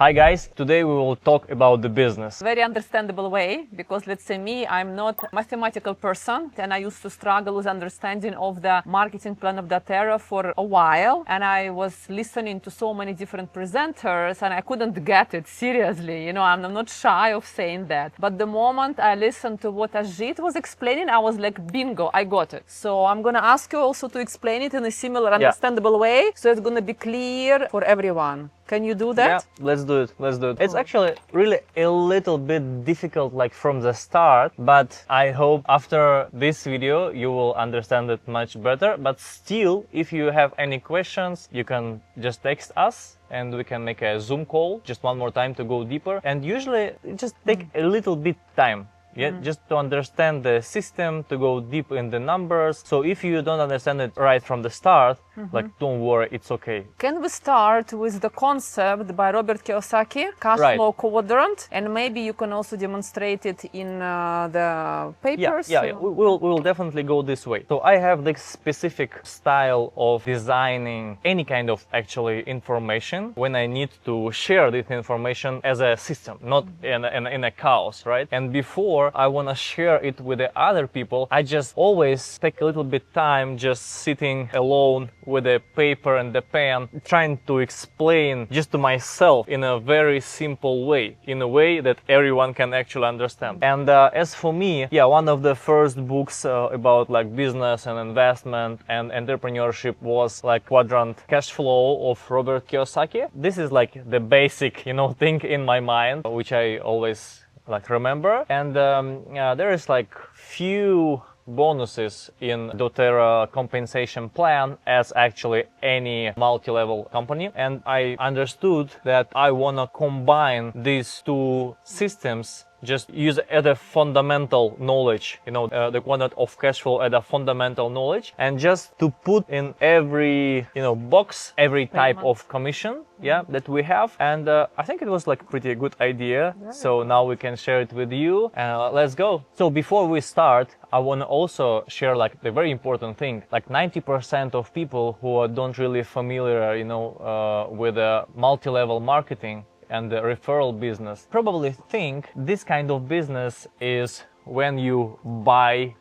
Hi guys, today we will talk about the business. Very understandable way, because let's say me, I'm not a mathematical person, and I used to struggle with understanding of the marketing plan of Doterra for a while, and I was listening to so many different presenters and I couldn't get it seriously. You know, I'm not shy of saying that. But the moment I listened to what Ajit was explaining, I was like, bingo, I got it. So I'm gonna ask you also to explain it in a similar understandable way, so it's gonna be clear for everyone. Can you do that? Yeah, let's do it. It's actually really a little bit difficult like from the start, but I hope after this video you will understand it much better. But still, if you have any questions, you can just text us and we can make a Zoom call just one more time to go deeper. And usually it just take a little bit time. Yeah, just to understand the system, to go deep in the numbers. So if you don't understand it right from the start, like don't worry, it's okay. Can we start with the concept by Robert Kiyosaki, Cashflow Quadrant, and maybe you can also demonstrate it in the papers? Yeah. We will definitely go this way. So I have this specific style of designing any kind of actually information when I need to share this information as a system, not in a chaos, right? And before I want to share it with the other people, I just always take a little bit time just sitting alone with a paper and the pen, trying to explain just to myself in a very simple way, in a way that everyone can actually understand. And as for me, one of the first books about like business and investment and entrepreneurship was like Quadrant Cash Flow of Robert Kiyosaki. This is like the basic, thing in my mind, which I always remember. And there is like few bonuses in Doterra compensation plan as actually any multi-level company, and I understood that I want to combine these two systems, just use as a fundamental knowledge, the quadrant of cash flow as a fundamental knowledge, and just to put in every box every type of commission that we have. And I think it was like pretty good idea. So now we can share it with you, and let's go. So before we start, I want to also share like the very important thing. Like 90% of people who don't really familiar with multi-level marketing and the referral business probably think this kind of business is when you buy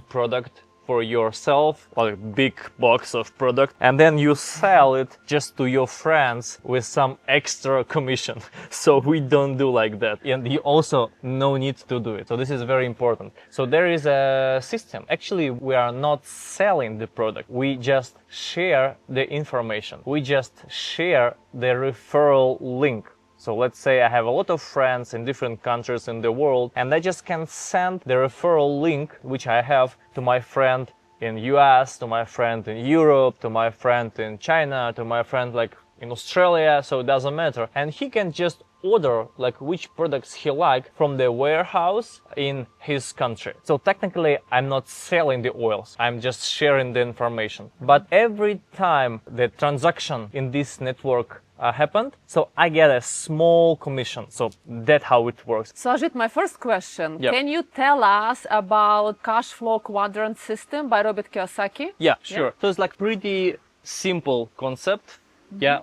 product for yourself, like a big box of product, and then you sell it just to your friends with some extra commission. So we don't do like that, and you also no need to do it. So this is very important. So there is a system. Actually, we are not selling the product, we just share the information, we just share the referral link. So let's say I have a lot of friends in different countries in the world, and I just can send the referral link which I have to my friend in US, to my friend in Europe, to my friend in China, to my friend like in Australia, so it doesn't matter. And he can just order like which products he like from the warehouse in his country. So technically I'm not selling the oils, I'm just sharing the information. But every time the transaction in this network happened, so I get a small commission. So that's how it works. So Ajit, my first question, can you tell us about Cashflow Quadrant system by Robert Kiyosaki? Yeah, sure. So it's like pretty simple concept,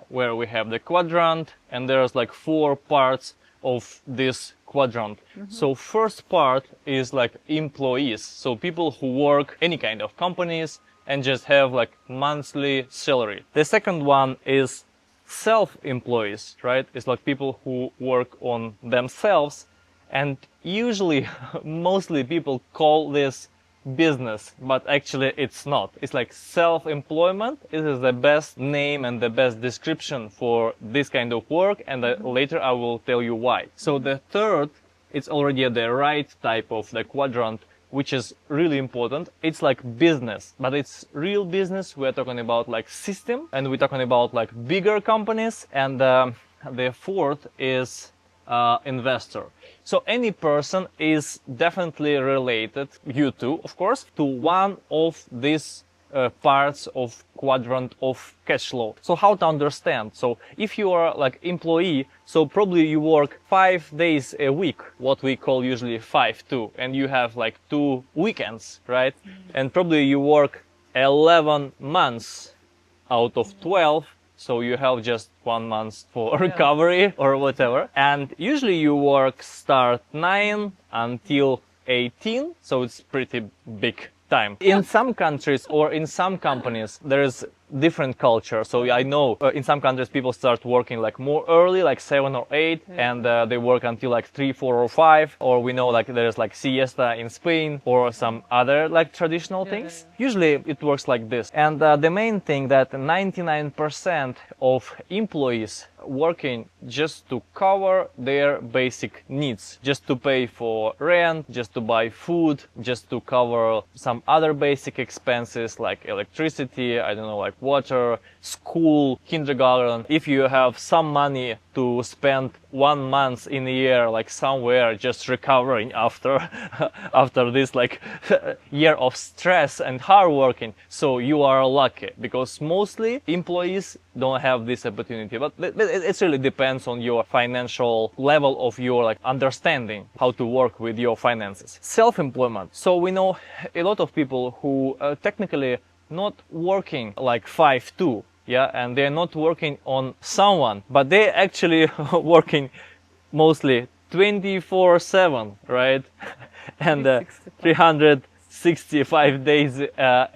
where we have the quadrant and there's like 4 parts of this quadrant. So first part is like employees, so people who work any kind of companies and just have like monthly salary. The second one is self-employees, right? It's like people who work on themselves, and usually mostly people call this business, but actually it's not. It's like self-employment. It is the best name and the best description for this kind of work, and later I will tell you why. So the third, it's already the right type of the quadrant, which is really important. It's like business, but it's real business. We're talking about like system, and we're talking about like bigger companies. And the fourth is investor. So any person is definitely related, you too, of course, to one of these parts of quadrant of cash flow. So how to understand? So if you are like employee, so probably you work 5 days a week, what we call usually 5-2, and you have like 2 weekends, right? And probably you work 11 months out of 12 so you have just 1 month for recovery or whatever. And usually you work start 9 until 18, so it's pretty big time. In some countries or in some companies, there is different culture. So I know in some countries people start working like more early, like 7 or 8, and they work until like 3, 4 or 5. Or we know like there's like siesta in Spain or some other like traditional things. Usually it works like this. And the main thing that 99% of employees working just to cover their basic needs, just to pay for rent, just to buy food, just to cover some other basic expenses like electricity, I don't know, like water, school, kindergarten. If you have some money to spend 1 month in a year like somewhere just recovering after after this like year of stress and hard working, so you are lucky, because mostly employees don't have this opportunity. But it really depends on your financial level of your like understanding how to work with your finances. Self-employment. So we know a lot of people who technically not working like 5-2, yeah, and they're not working on someone, but they're actually working mostly 24/7, right? And 365 days a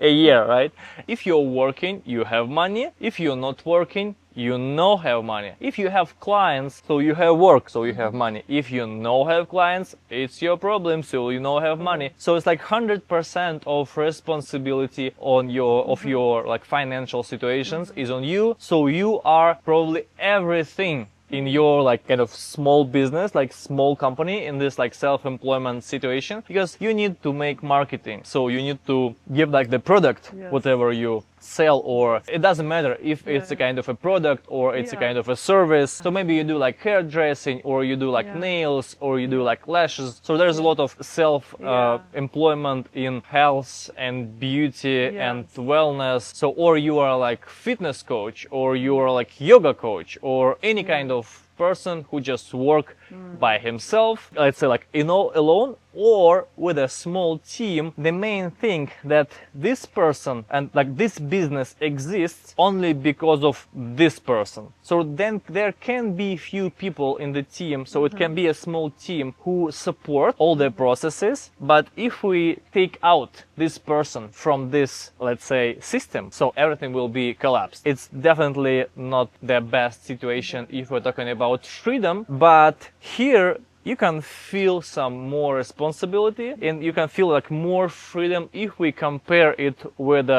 year, right? If you're working, you have money. If you're not working, you no have money. If you have clients, so you have work, so you have money. If you no have clients, it's your problem, so you no have money. So it's like 100% of responsibility on your like financial situations is on you. So you are probably everything in your like kind of small business, like small company, in this like self-employment situation, because you need to make marketing. So you need to give like the product, whatever you sell, or it doesn't matter if it's a kind of a product or it's a kind of a service. So maybe you do like hairdressing, or you do like nails, or you do like lashes. So there's a lot of self employment in health and beauty and wellness. So or you are like fitness coach, or you are like yoga coach, or any kind of person who just work by himself, let's say like alone, or with a small team. The main thing that this person and like this business exists only because of this person. So then there can be few people in the team, so it can be a small team who support all the processes. But if we take out this person from this, let's say, system, so everything will be collapsed. It's definitely not the best situation if we're talking about freedom, but here you can feel some more responsibility and you can feel like more freedom if we compare it with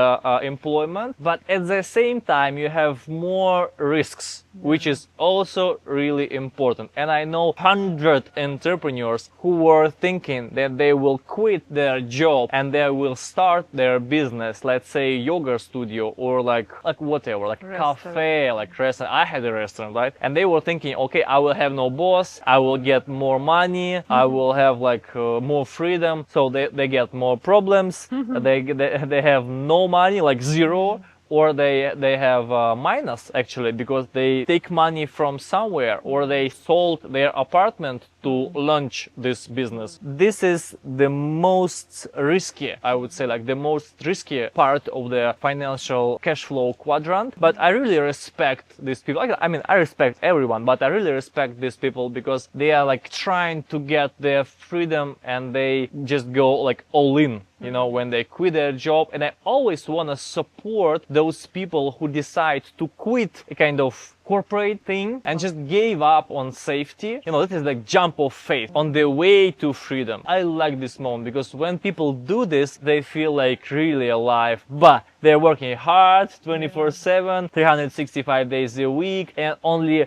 employment. But at the same time, you have more risks, which is also really important. And I know 100 entrepreneurs who were thinking that they will quit their job and they will start their business, let's say yoga studio or like whatever, like cafe, like restaurant. I had a restaurant, right? And they were thinking, okay, I will have no boss, I will get more money, I will have like more freedom. So they get more problems. They have no money, like zero. Or they have minus actually, because they take money from somewhere, or they sold their apartment to launch this business. This is the most risky, I would say, like the most risky part of the financial cash flow quadrant. But I really respect these people. I mean, I respect everyone, but I really respect these people because they are like trying to get their freedom and they just go like all in, you know, when they quit their job. And I always want to support those people who decide to quit a kind of corporate thing and just gave up on safety. You know, this is like jump of faith on the way to freedom. I like this moment because when people do this, they feel like really alive, but they're working hard 24/7, 365 days a week, and only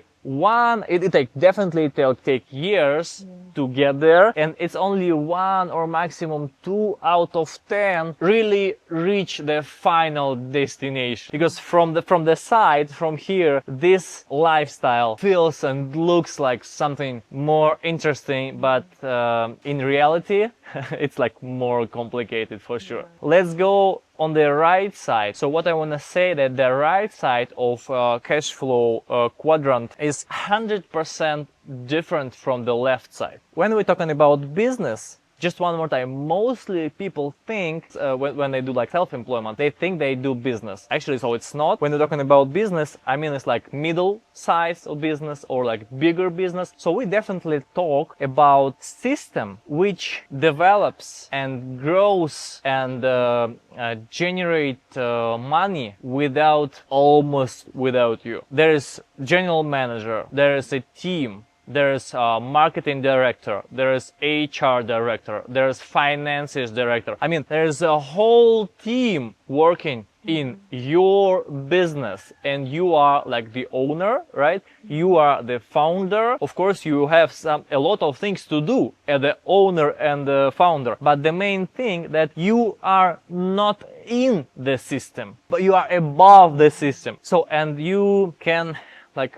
definitely it'll take years to get there, and it's only 1 or maximum 2 out of 10 really reach the final destination. Because from the side, from here, this lifestyle feels and looks like something more interesting, but in reality it's like more complicated for sure. Let's go on the right side. So what I want to say that the right side of cash flow quadrant is 100% different from the left side. When we're talking about business, Just one more time, mostly people think when they do like self-employment, they think they do business. Actually, so it's not. When they're talking about business, I mean it's like middle size of business or like bigger business. So we definitely talk about system which develops and grows and generate money almost without you. There is general manager, there is a team, there is a marketing director, there is HR director, there is finances director. I mean, there is a whole team working in your business, and you are like the owner, right? You are the founder. Of course, you have a lot of things to do as the owner and the founder, but the main thing that you are not in the system, but you are above the system. So, and you can like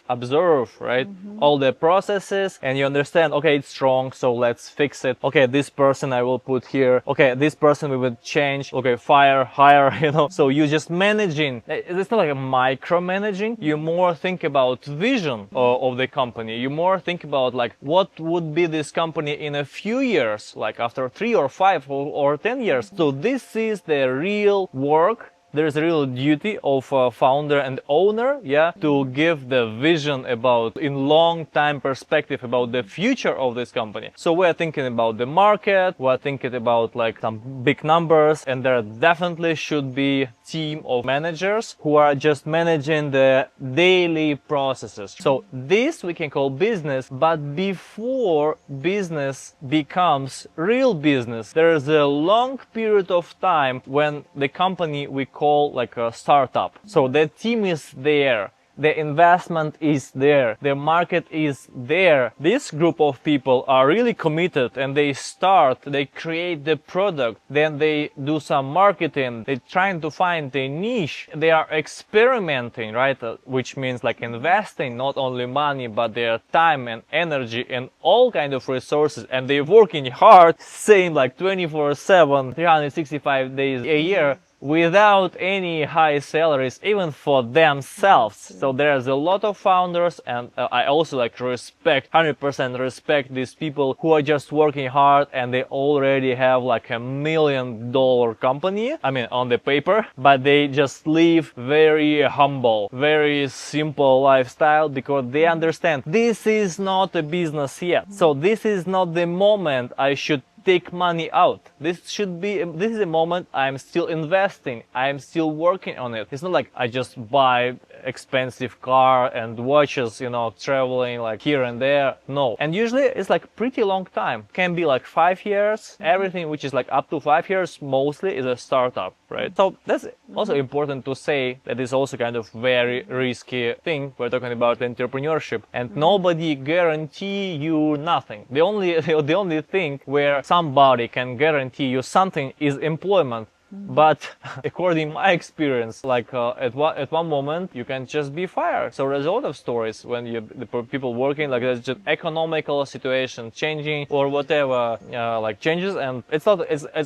observe, right, all the processes, and you understand, okay, it's wrong, so let's fix it. Okay, this person I will put here. Okay, this person we will change. Okay, fire, hire, you know. So you just managing. It's not like a micromanaging. You more think about vision of the company. You more think about like what would be this company in a few years, like after 3 or 5 or 10 years. So this is the real work. There's a real duty of a founder and owner, yeah, to give the vision about, in long time perspective, about the future of this company. So we're thinking about the market, we're thinking about like some big numbers, and there definitely should be team of managers who are just managing the daily processes. So this we can call business, but before business becomes real business, there is a long period of time when the company we call like a startup. So the team is there, the investment is there, the market is there. This group of people are really committed, and they create the product, then they do some marketing, they're trying to find a niche, they are experimenting, right? Which means like investing not only money but their time and energy and all kind of resources, and they're working hard, same like 24/7, 365 days a year, without any high salaries, even for themselves. So there's a lot of founders, and I also like 100% respect these people who are just working hard and they already have like $1 million company, I mean on the paper, but they just live very humble, very simple lifestyle, because they understand this is not a business yet. So this is not the moment I should take money out. This is a moment I'm still investing, I'm still working on it. It's not like I just buy expensive car and watches, you know, traveling like here and there. No. And usually it's like pretty long time. Can be like 5 years. Everything which is like up to 5 years mostly is a startup, right? So that's also important to say that it's also kind of very risky thing. We're talking about entrepreneurship, and nobody guarantee you nothing. The only thing where somebody can guarantee you something is employment. But according to my experience, like at one moment you can just be fired. So there's a lot of stories when the people working, like there's just economical situation changing or whatever, like changes, and it's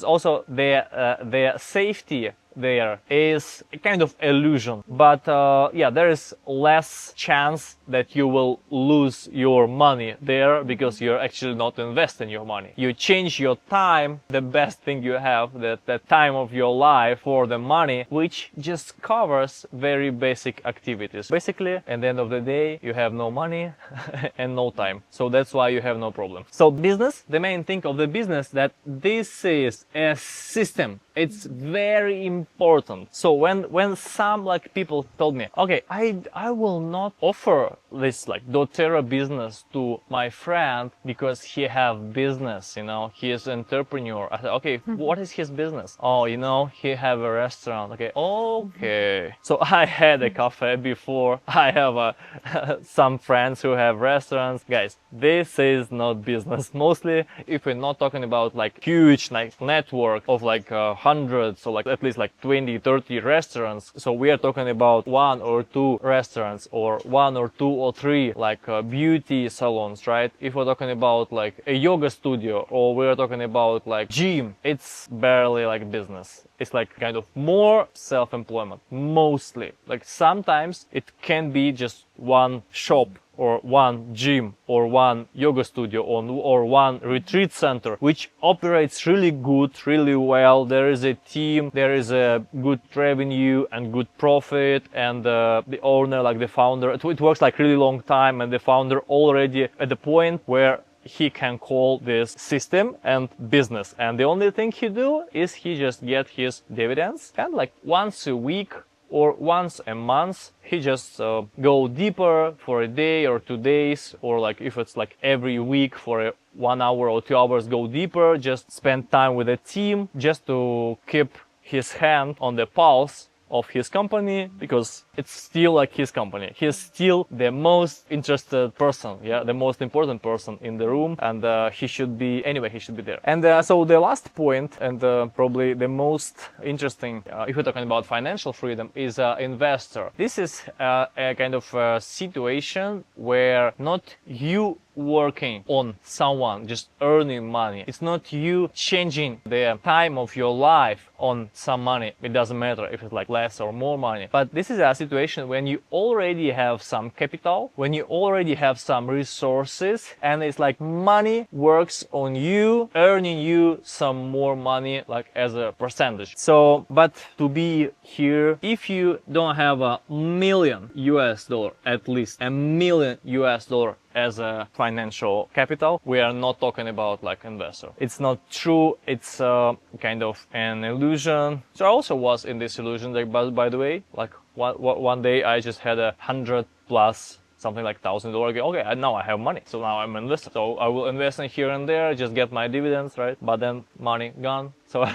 also their safety there is a kind of illusion. But yeah, there is less chance that you will lose your money there, because you're actually not investing your money. You change your time, the best thing you have, the time of your life, for the money, which just covers very basic activities. Basically, at the end of the day, you have no money and no time. So that's why you have no problem. So business, the main thing of the business, that this is a system. It's very important. So when some like people told me, okay, I will not offer this like Doterra business to my friend because he have business, you know, he is an entrepreneur. I said, okay, what is his business? Oh, you know, he have a restaurant. Okay. So I had a cafe before. I have some friends who have restaurants. Guys, this is not business. Mostly, if we're not talking about like huge like network of like hundreds, so like at least like 20-30 restaurants. So we are talking about 1 or 2 restaurants, or 1 or 2 or 3 like beauty salons, right? If we're talking about like a yoga studio, or we're talking about like gym, it's barely like business. It's like kind of more self-employment, mostly. Like sometimes it can be just one shop or one gym or one yoga studio or one retreat center which operates really good, really well. There is a team, there is a good revenue and good profit, and the owner, like the founder, it works like really long time, and the founder already at the point where he can call this system and business, and the only thing he do is he just get his dividends, and like once a week or once a month he just go deeper for a day or 2 days, or like if it's like every week for 1 hour or 2 hours, go deeper, just spend time with a team just to keep his hand on the pulse of his company, because it's still like his company. He's still the most interested person, the most important person in the room, and he should be there. And so the last point, and probably the most interesting, if we're talking about financial freedom, is investor. This is a kind of situation where not you working on someone, just earning money. It's not you changing the time of your life on some money. It doesn't matter if it's like less or more money. But this is a situation when you already have some capital, when you already have some resources, and it's like money works on you, earning you some more money, like as a percentage. So, but to be here, if you don't have $1 million, at least $1 million as a financial capital, we are not talking about like investor. It's not true. It's kind of an illusion. So I also was in this illusion, like, by the way, like one day I just had $100 plus something like $1,000. Okay, now I have money, so now I'm an investor. So I will invest in here and there, just get my dividends, right? But then money gone. So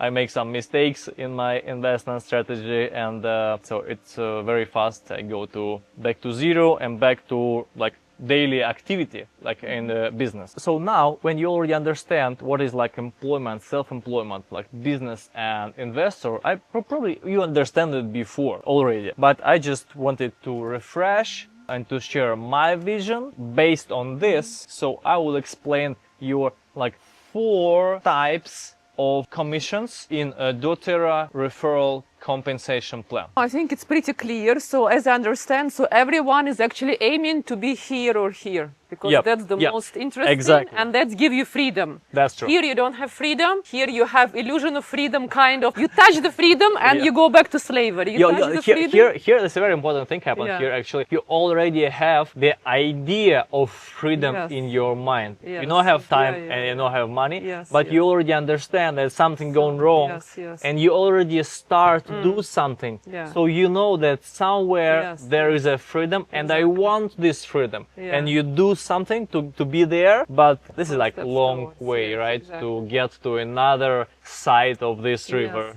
I make some mistakes in my investment strategy, and so it's very fast. I go back to zero and back to like daily activity, like in the business. So now when you already understand what is like employment, self-employment, like business and investor, probably you understand it before already, but I just wanted to refresh and to share my vision based on this. So I will explain your like 4 types of commissions in a Doterra referral compensation plan. I think it's pretty clear. So as I understand, so everyone is actually aiming to be here or here, because that's the most interesting, and that gives you freedom. That's true. Here you don't have freedom. Here you have illusion of freedom, kind of. You touch the freedom and you go back to slavery. Here there's a very important thing happened here actually. You already have the idea of freedom in your mind. You don't have time and you don't have money, but you already understand that something going wrong, and you already start do something. So you know that somewhere there is a freedom, and I want this freedom, and you do something to be there. But this is like a long way, right? To get to another side of this river.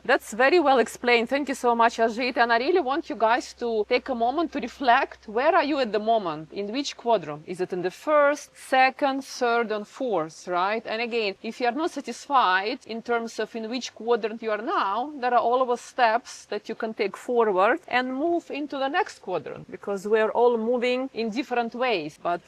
That's very well explained. Thank you so much, Ajit. And I really want you guys to take a moment to reflect. Where are you at the moment? In which quadrant? Is it in the first, second, third, and fourth, right? And again, if you are not satisfied in terms of in which quadrant you are now, there are all of us steps that you can take forward and move into the next quadrant, because we're all moving in different ways. But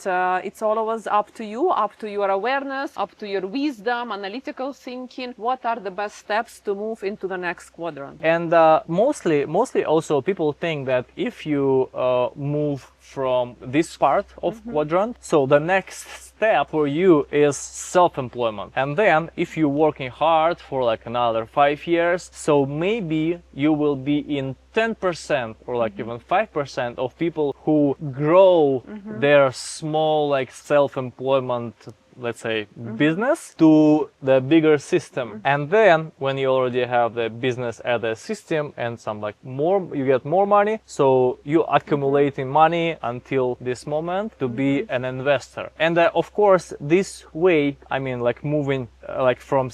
it's all of us up to you, up to your awareness, up to your wisdom, analytical thinking. What are the best steps to move into the next quadrant? And mostly also people think that if you move from this part of quadrant, so the next step for you is self-employment. And then if you're working hard for like another 5 years, so maybe you will be in 10% or like even 5% of people who grow their small like self-employment, let's say, business to the bigger system. And then when you already have the business as a system and some like more, you get more money, so you accumulating money until this moment to be an investor. And of course this way, I mean, like moving like from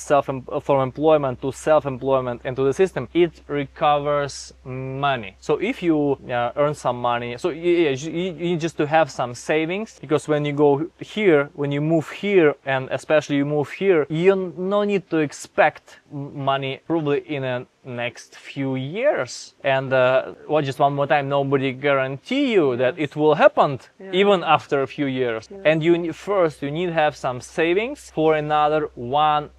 employment to self-employment into the system, it recovers money. So if you earn some money, so you need just to have some savings, because when you go here, when you move here, and especially you move here, you no need to expect money probably in a next few years. And just one more time, nobody guarantee you that it will happen even after a few years. And you need to have some savings for another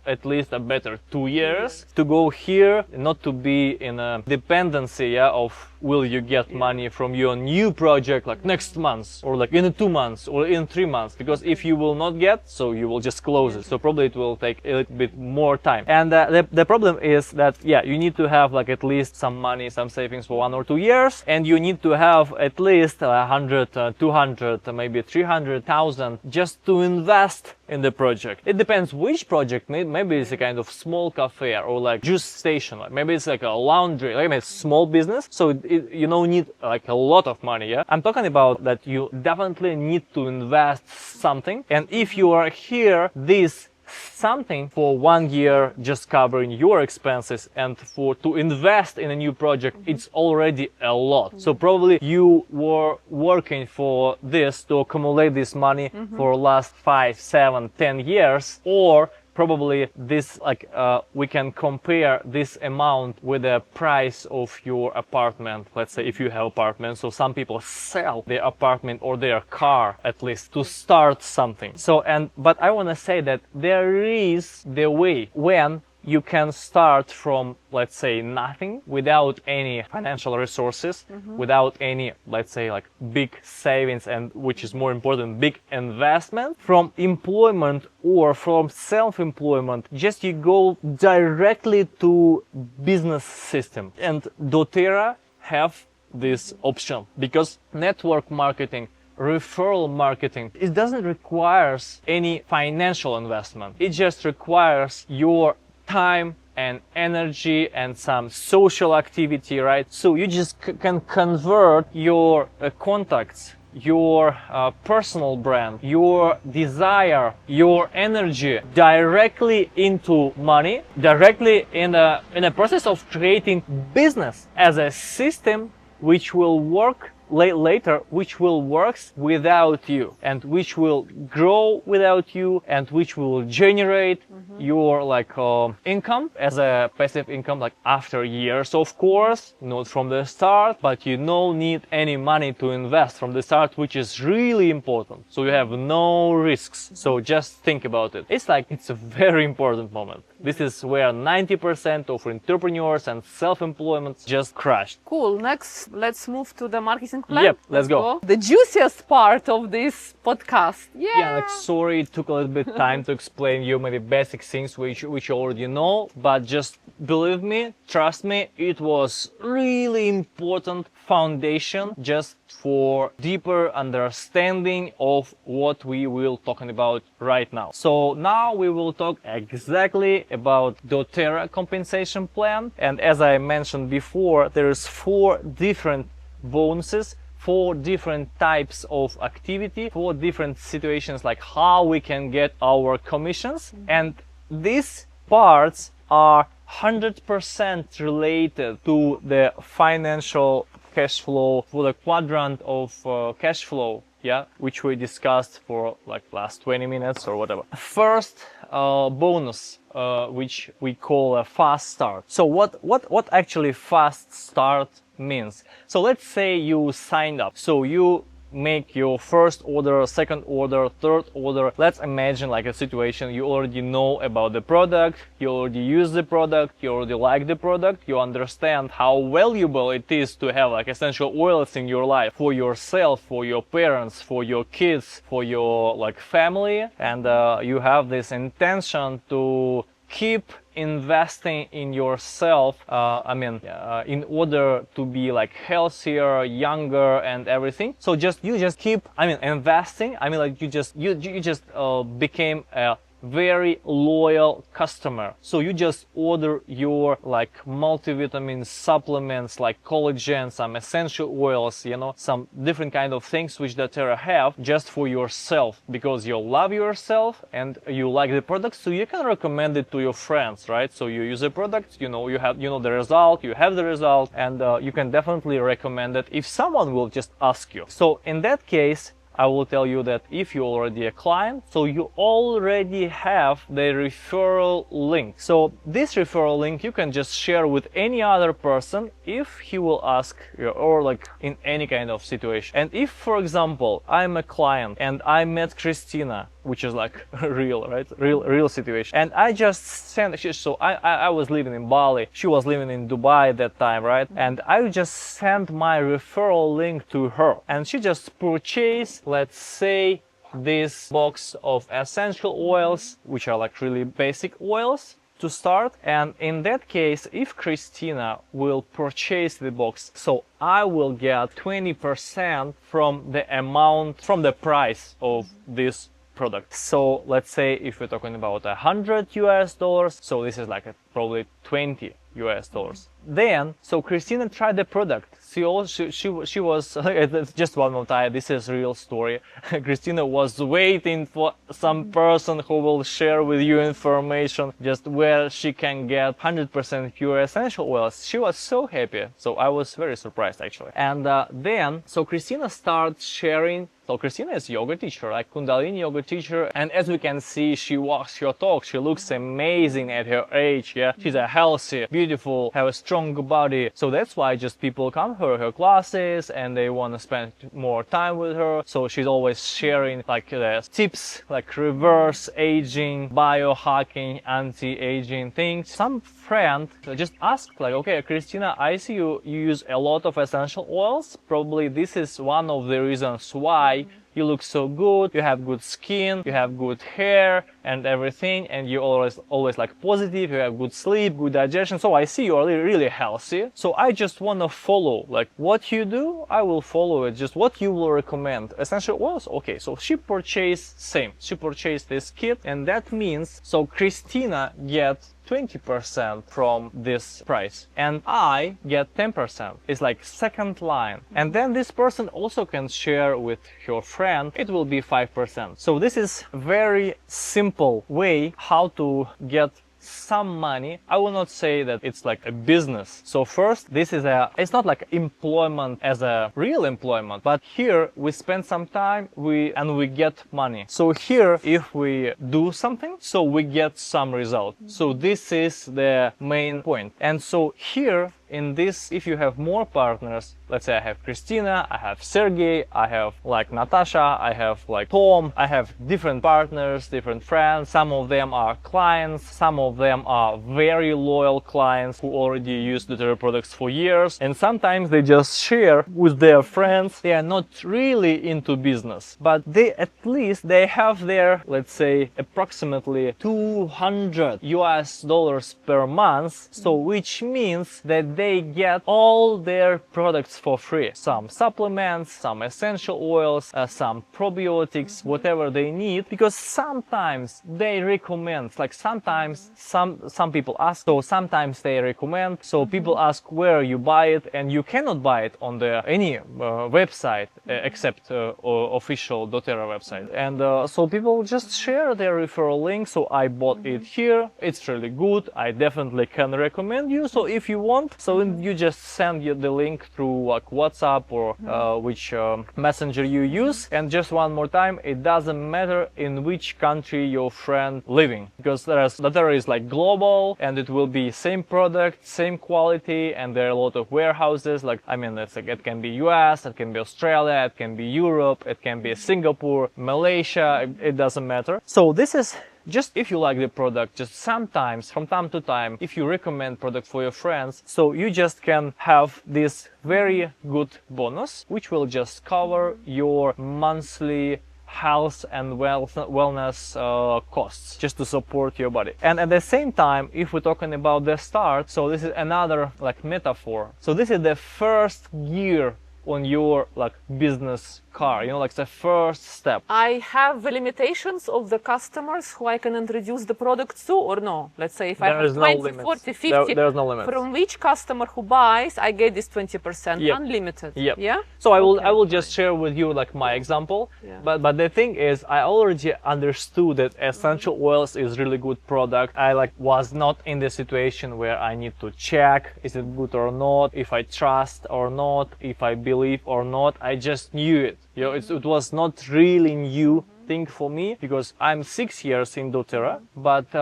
at least a better 2 years to go here, not to be in a dependency of will you get money from your new project like next month or like in 2 months or in 3 months, because if you will not get, so you will just close it. So probably it will take a little bit more time. And the problem is that, yeah, you need to have like at least some money, some savings for 1 or 2 years, and you need to have at least 100, 200, maybe 300,000 just to invest in the project. It depends which project. Maybe it's a kind of small cafe or like juice station. Like maybe it's like a laundry, like a small business. So you don't need like a lot of money. Yeah, I'm talking about that you definitely need to invest something. And if you are here, this something for 1 year just covering your expenses, and to invest in a new project, it's already a lot. So probably you were working for this to accumulate this money for last 5, 7, 10 years, or probably this we can compare this amount with the price of your apartment. Let's say if you have apartment, so some people sell their apartment or their car at least to start something. But I want to say that there is the way when you can start from, let's say, nothing, without any financial resources, without any, let's say, like big savings, and which is more important, big investment, from employment or from self-employment. Just you go directly to business system. And Doterra have this option, because network marketing, referral marketing, it doesn't require any financial investment. It just requires your time and energy and some social activity, right? So you just can convert your contacts, your personal brand, your desire, your energy directly into money, directly in a process of creating business as a system which will work later, which will work without you, and which will grow without you, and which will generate your income as a passive income, like after years, of course, not from the start, but you don't need any money to invest from the start, which is really important. So you have no risks. So just think about it. It's a very important moment. This is where 90% of entrepreneurs and self-employment just crashed. Cool. Next, let's move to the marketing plan. Yep, let's go. The juiciest part of this podcast. Yeah, sorry, it took a little bit time to explain you maybe basic things which you already know, but just believe me, trust me, it was really important foundation just for deeper understanding of what we will talking about right now. So now we will talk exactly about Doterra compensation plan. And as I mentioned before, there is 4 different bonuses, 4 different types of activity, 4 different situations, like how we can get our commissions. And these parts are 100% related to the financial cash flow, for the quadrant of cash flow, which we discussed for like last 20 minutes or whatever. First bonus, which we call a fast start. So what actually fast start means? So let's say you signed up. So you make your first order, second order, third order. Let's imagine like a situation you already know about the product, you already use the product, you already like the product, you understand how valuable it is to have like essential oils in your life for yourself, for your parents, for your kids, for your like family, and you have this intention to keep investing in yourself, in order to be like healthier, younger, and everything. So you just keep investing. You just became a very loyal customer. So you just order your like multivitamin supplements like collagen, some essential oils, some different kind of things which Doterra have just for yourself, because you love yourself and you like the product, so you can recommend it to your friends, right? So you use the product, you have the result, you have the result, and you can definitely recommend it if someone will just ask you. So in that case, I will tell you that if you're already a client, so you already have the referral link. So this referral link you can just share with any other person if he will ask you, or like in any kind of situation. And if, for example, I'm a client and I met Christina which is like real, right? Real situation. And I just sent, so I was living in Bali, she was living in Dubai at that time, right? And I just sent my referral link to her, and she just purchased, let's say, this box of essential oils, which are like really basic oils to start. And in that case, if Christina will purchase the box, so I will get 20% from the amount, from the price of this product. So let's say if we're talking about $100, so this is like probably $20. Then, so Christina tried the product. She was just one more time. This is a real story. Christina was waiting for some person who will share with you information just where she can get 100% pure essential oils. She was so happy. So I was very surprised actually. And then, so Christina starts sharing. So Christina is a yoga teacher, like Kundalini yoga teacher, and as we can see, she walks her talk. She looks amazing at her age. Yeah, she's a healthy, beautiful, have a strong body. So that's why just people come to her classes and they want to spend more time with her. So she's always sharing like tips, like reverse aging, biohacking, anti-aging things. Some friend just asked like, okay, Christina, I see you use a lot of essential oils. Probably this is one of the reasons why you look so good, you have good skin, you have good hair and everything, and you always like positive, you have good sleep, good digestion. So I see you are really healthy. So I just want to follow like what you do, I will follow it, just what you will recommend. Essential oils, okay. So she purchased she purchased this kit, and that means so Christina gets 20% from this price and I get 10%. It's like second line. And then this person also can share with her friend, it will be 5%. So this is very simple way how to get some money. I will not say that it's like a business. So first, it's not like employment as a real employment, but here we spend some time and we get money. So here, if we do something, so we get some result. So this is the main point. And so here in this, if you have more partners, let's say I have Christina, I have Sergey, I have like Natasha, I have like Tom, I have different partners, different friends. Some of them are clients, some of them are very loyal clients who already use Doterra products for years, and sometimes they just share with their friends. They are not really into business, but they at least they have their, let's say, approximately $200 per month, so which means that they get all their products for free. Some supplements, some essential oils, some probiotics, whatever they need, because sometimes they recommend, like sometimes some people ask, so sometimes they recommend, so people ask where you buy it, and you cannot buy it on any website except official Doterra website. And so people just share their referral link, so I bought it here, it's really good, I definitely can recommend you. So if you want, so you just send you the link through like WhatsApp or which messenger you use. And just one more time, it doesn't matter in which country your friend living, because Doterra is like global and it will be same product, same quality, and there are a lot of warehouses. Like, I mean, it's like, it can be US, it can be Australia, it can be Europe, it can be Singapore, Malaysia, it doesn't matter. So this is just if you like the product, just sometimes from time to time, if you recommend product for your friends, so you just can have this very good bonus, which will just cover your monthly health and wellness costs just to support your body. And at the same time, if we're talking about the start, so this is another like metaphor. So this is the first gear on your like business car, like the first step. I have limitations of the customers who I can introduce the product to, or no? Let's say if I have 20, 40, 50, there's no limit. From which customer who buys, I get this 20%, unlimited. Yep. Yeah. So I will just share with you like my example. Yeah. But the thing is, I already understood that essential oils is really good product. I was not in the situation where I need to check is it good or not, if I trust or not, if I believe or not. I just knew it. It was not really new thing for me, because I'm 6 years in Doterra, but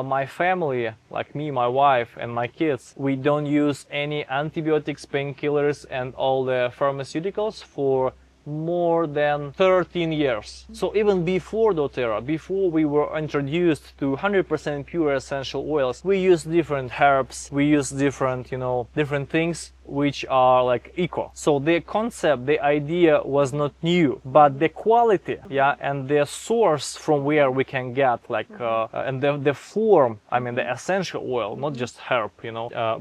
my family, like me, my wife and my kids, we don't use any antibiotics, painkillers and all the pharmaceuticals for more than 13 years. So even before Doterra, before we were introduced to 100% pure essential oils, we used different herbs, we used different, different things which are like eco. So the concept, the idea was not new, but the quality, and the source from where we can get and the form, I mean the essential oil, not just herb,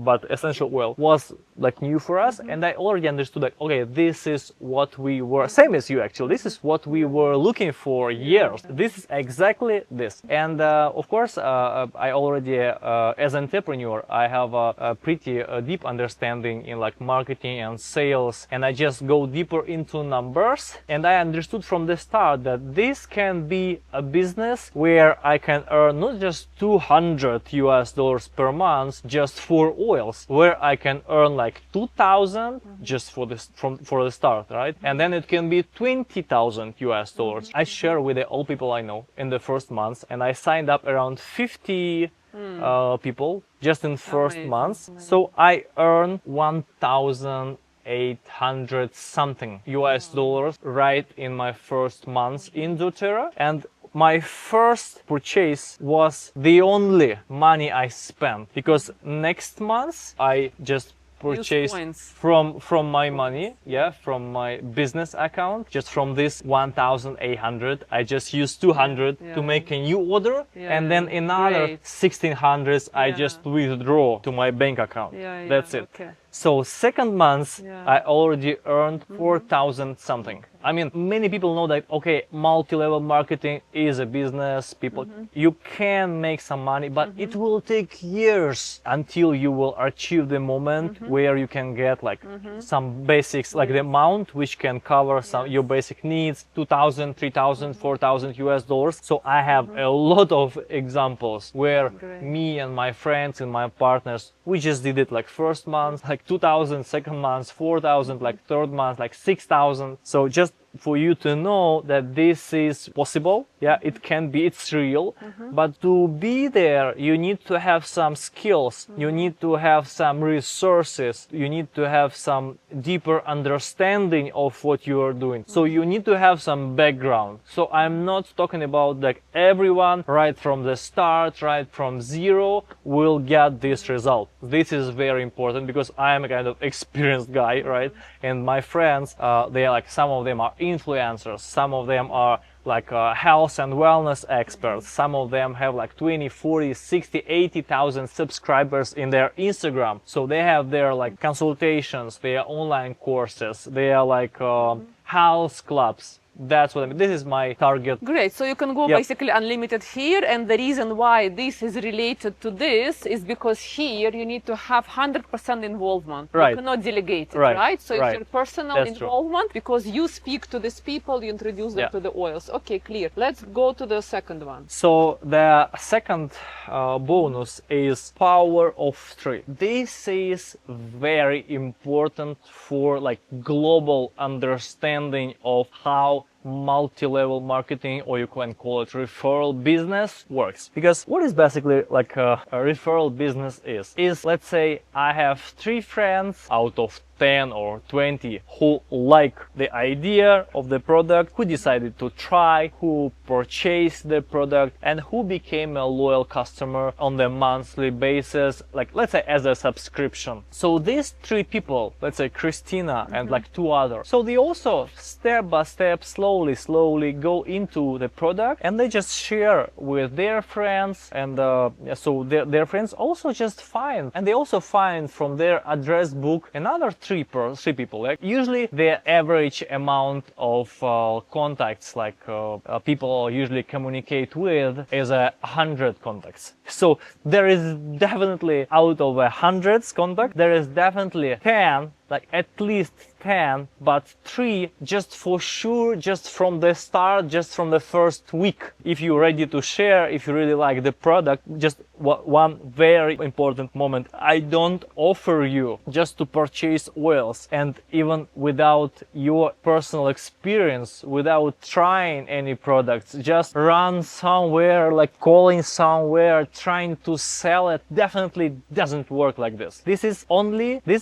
but essential oil was like new for us. And I already understood that, okay, this is what we were, same as you actually, this is what we were looking for years. This is exactly this. And of course, I already, as an entrepreneur, I have a pretty deep understanding in like marketing and sales, and I just go deeper into numbers, and I understood from the start that this can be a business where I can earn not just $200 per month just for oils, where I can earn like 2,000 just for this for the start, right? And then it can be $20,000. I share with all people I know in the first month, and I signed up around 50 people just in first months. So I earn 1,800 something dollars right in my first month in Doterra. And my first purchase was the only money I spent, because next month I just purchased from my money, from my business account, just from this 1,800 I just used 200 to make a new order, and then another 1,600 I just withdraw to my bank account. That's it. So second month I already earned 4,000 something. I mean, many people know that, okay, multi-level marketing is a business, people, you can make some money, but it will take years until you will achieve the moment where you can get like some basics, like the amount which can cover some your basic needs, 2,000, 3,000, 4,000 dollars. So I have a lot of examples where me and my friends and my partners, we just did it like first month, like 2,000, second month, 4,000, like third month, like 6,000. So just for you to know that this is possible, it can be, it's real, but to be there, you need to have some skills, you need to have some resources, you need to have some deeper understanding of what you are doing. So you need to have some background. So I'm not talking about like everyone right from the start, right from zero will get this result. This is very important because I am a kind of experienced guy, right? And my friends, they are like, some of them are influencers, some of them are like health and wellness experts, some of them have like 20, 40, 60, 80,000 subscribers in their Instagram. So they have their like consultations, their online courses, they are like house clubs. That's what I mean. This is my target. Great. So you can go basically unlimited here. And the reason why this is related to this is because here you need to have 100% involvement. Right. You cannot delegate it, right? So it's your personal involvement, because you speak to these people, you introduce them to the oils. Okay, clear. Let's go to the second one. So the second bonus is power of three. This is very important for like global understanding of how multi-level marketing, or you can call it referral business, works. Because what is basically like a referral business is, let's say I have 3 friends out of 10 or 20 who like the idea of the product, who decided to try, who purchased the product, and who became a loyal customer on the monthly basis, like let's say as a subscription. So these 3 people, let's say Christina and like 2 others, so they also step by step, slowly go into the product, and they just share with their friends, and so their friends also just find, and they also find from their address book another 3 people. Like usually the average amount of contacts like people usually communicate with is 100 contacts. So there is definitely, out of 100 contacts, there is definitely 10, like at least 10, but 3 just for sure, just from the start, just from the first week. If you're ready to share, if you really like the product, just one very important moment. I don't offer you just to purchase oils, and even without your personal experience, without trying any products, just run somewhere, like calling somewhere, trying to sell it, definitely doesn't work like this. This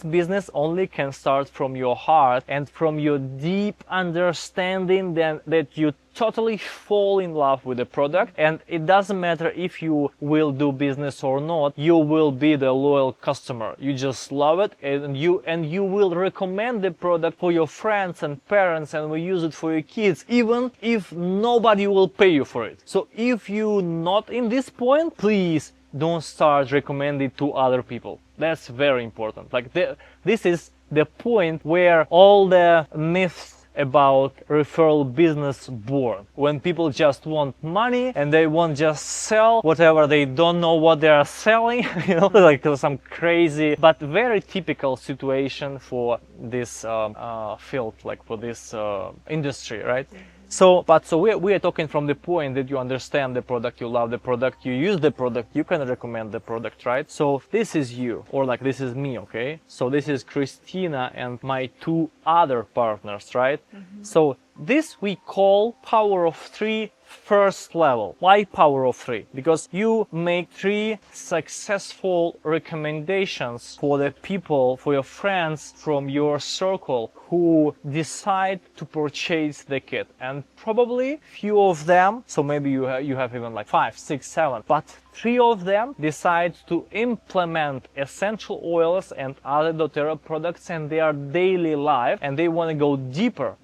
business only can start from your heart and from your deep understanding that you totally fall in love with the product, and it doesn't matter if you will do business or not, you will be the loyal customer. You just love it, and you will recommend the product for your friends and parents, and will use it for your kids even if nobody will pay you for it. So if you're not in this point, please don't start recommending to other people. That's very important. Like this is the point where all the myths about referral business born, when people just want money and they want just sell whatever, they don't know what they are selling, like some crazy but very typical situation for this field, like for this industry, right? So we are talking from the point that you understand the product, you love the product, you use the product, you can recommend the product, right? So this is you, or like this is me, okay? So this is Christina and my two other partners, right? So this we call power of 3 first level. Why power of 3? Because you make 3 successful recommendations for the people, for your friends from your circle who decide to purchase the kit, and probably few of them, so maybe you have even like 5, 6, 7, but 3 of them decide to implement essential oils and other doTERRA products in their daily life, and they want to go deeper,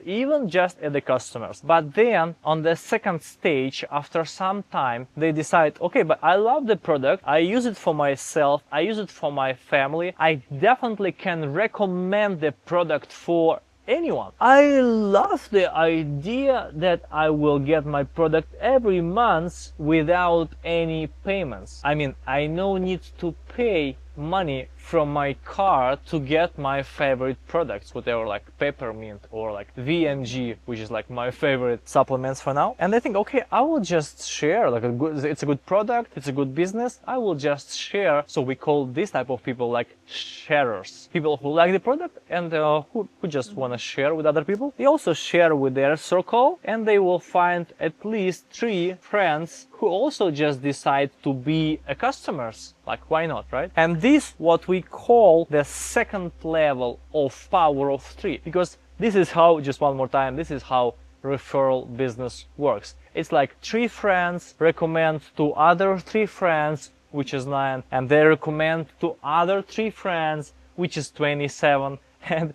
even just at the customers. But then on the second stage, after some time, they decide, okay, but I love the product, I use it for myself, I use it for my family, I definitely can recommend the product for anyone. I love the idea that I will get my product every month without any payments. I mean, I no need to pay money from my card to get my favorite products, whatever, like peppermint or like VMG, which is like my favorite supplements for now. And I think, okay, I will just share, like it's a good product, it's a good business, I will just share. So we call this type of people like sharers, people who like the product and who just want to share with other people. They also share with their circle, and they will find at least 3 friends who also just decide to be customers. Like, why not, right? And this what we call the second level of power of 3, because this is how, just one more time, this is how referral business works. It's like 3 friends recommend to other 3 friends, which is 9, and they recommend to other 3 friends, which is 27. And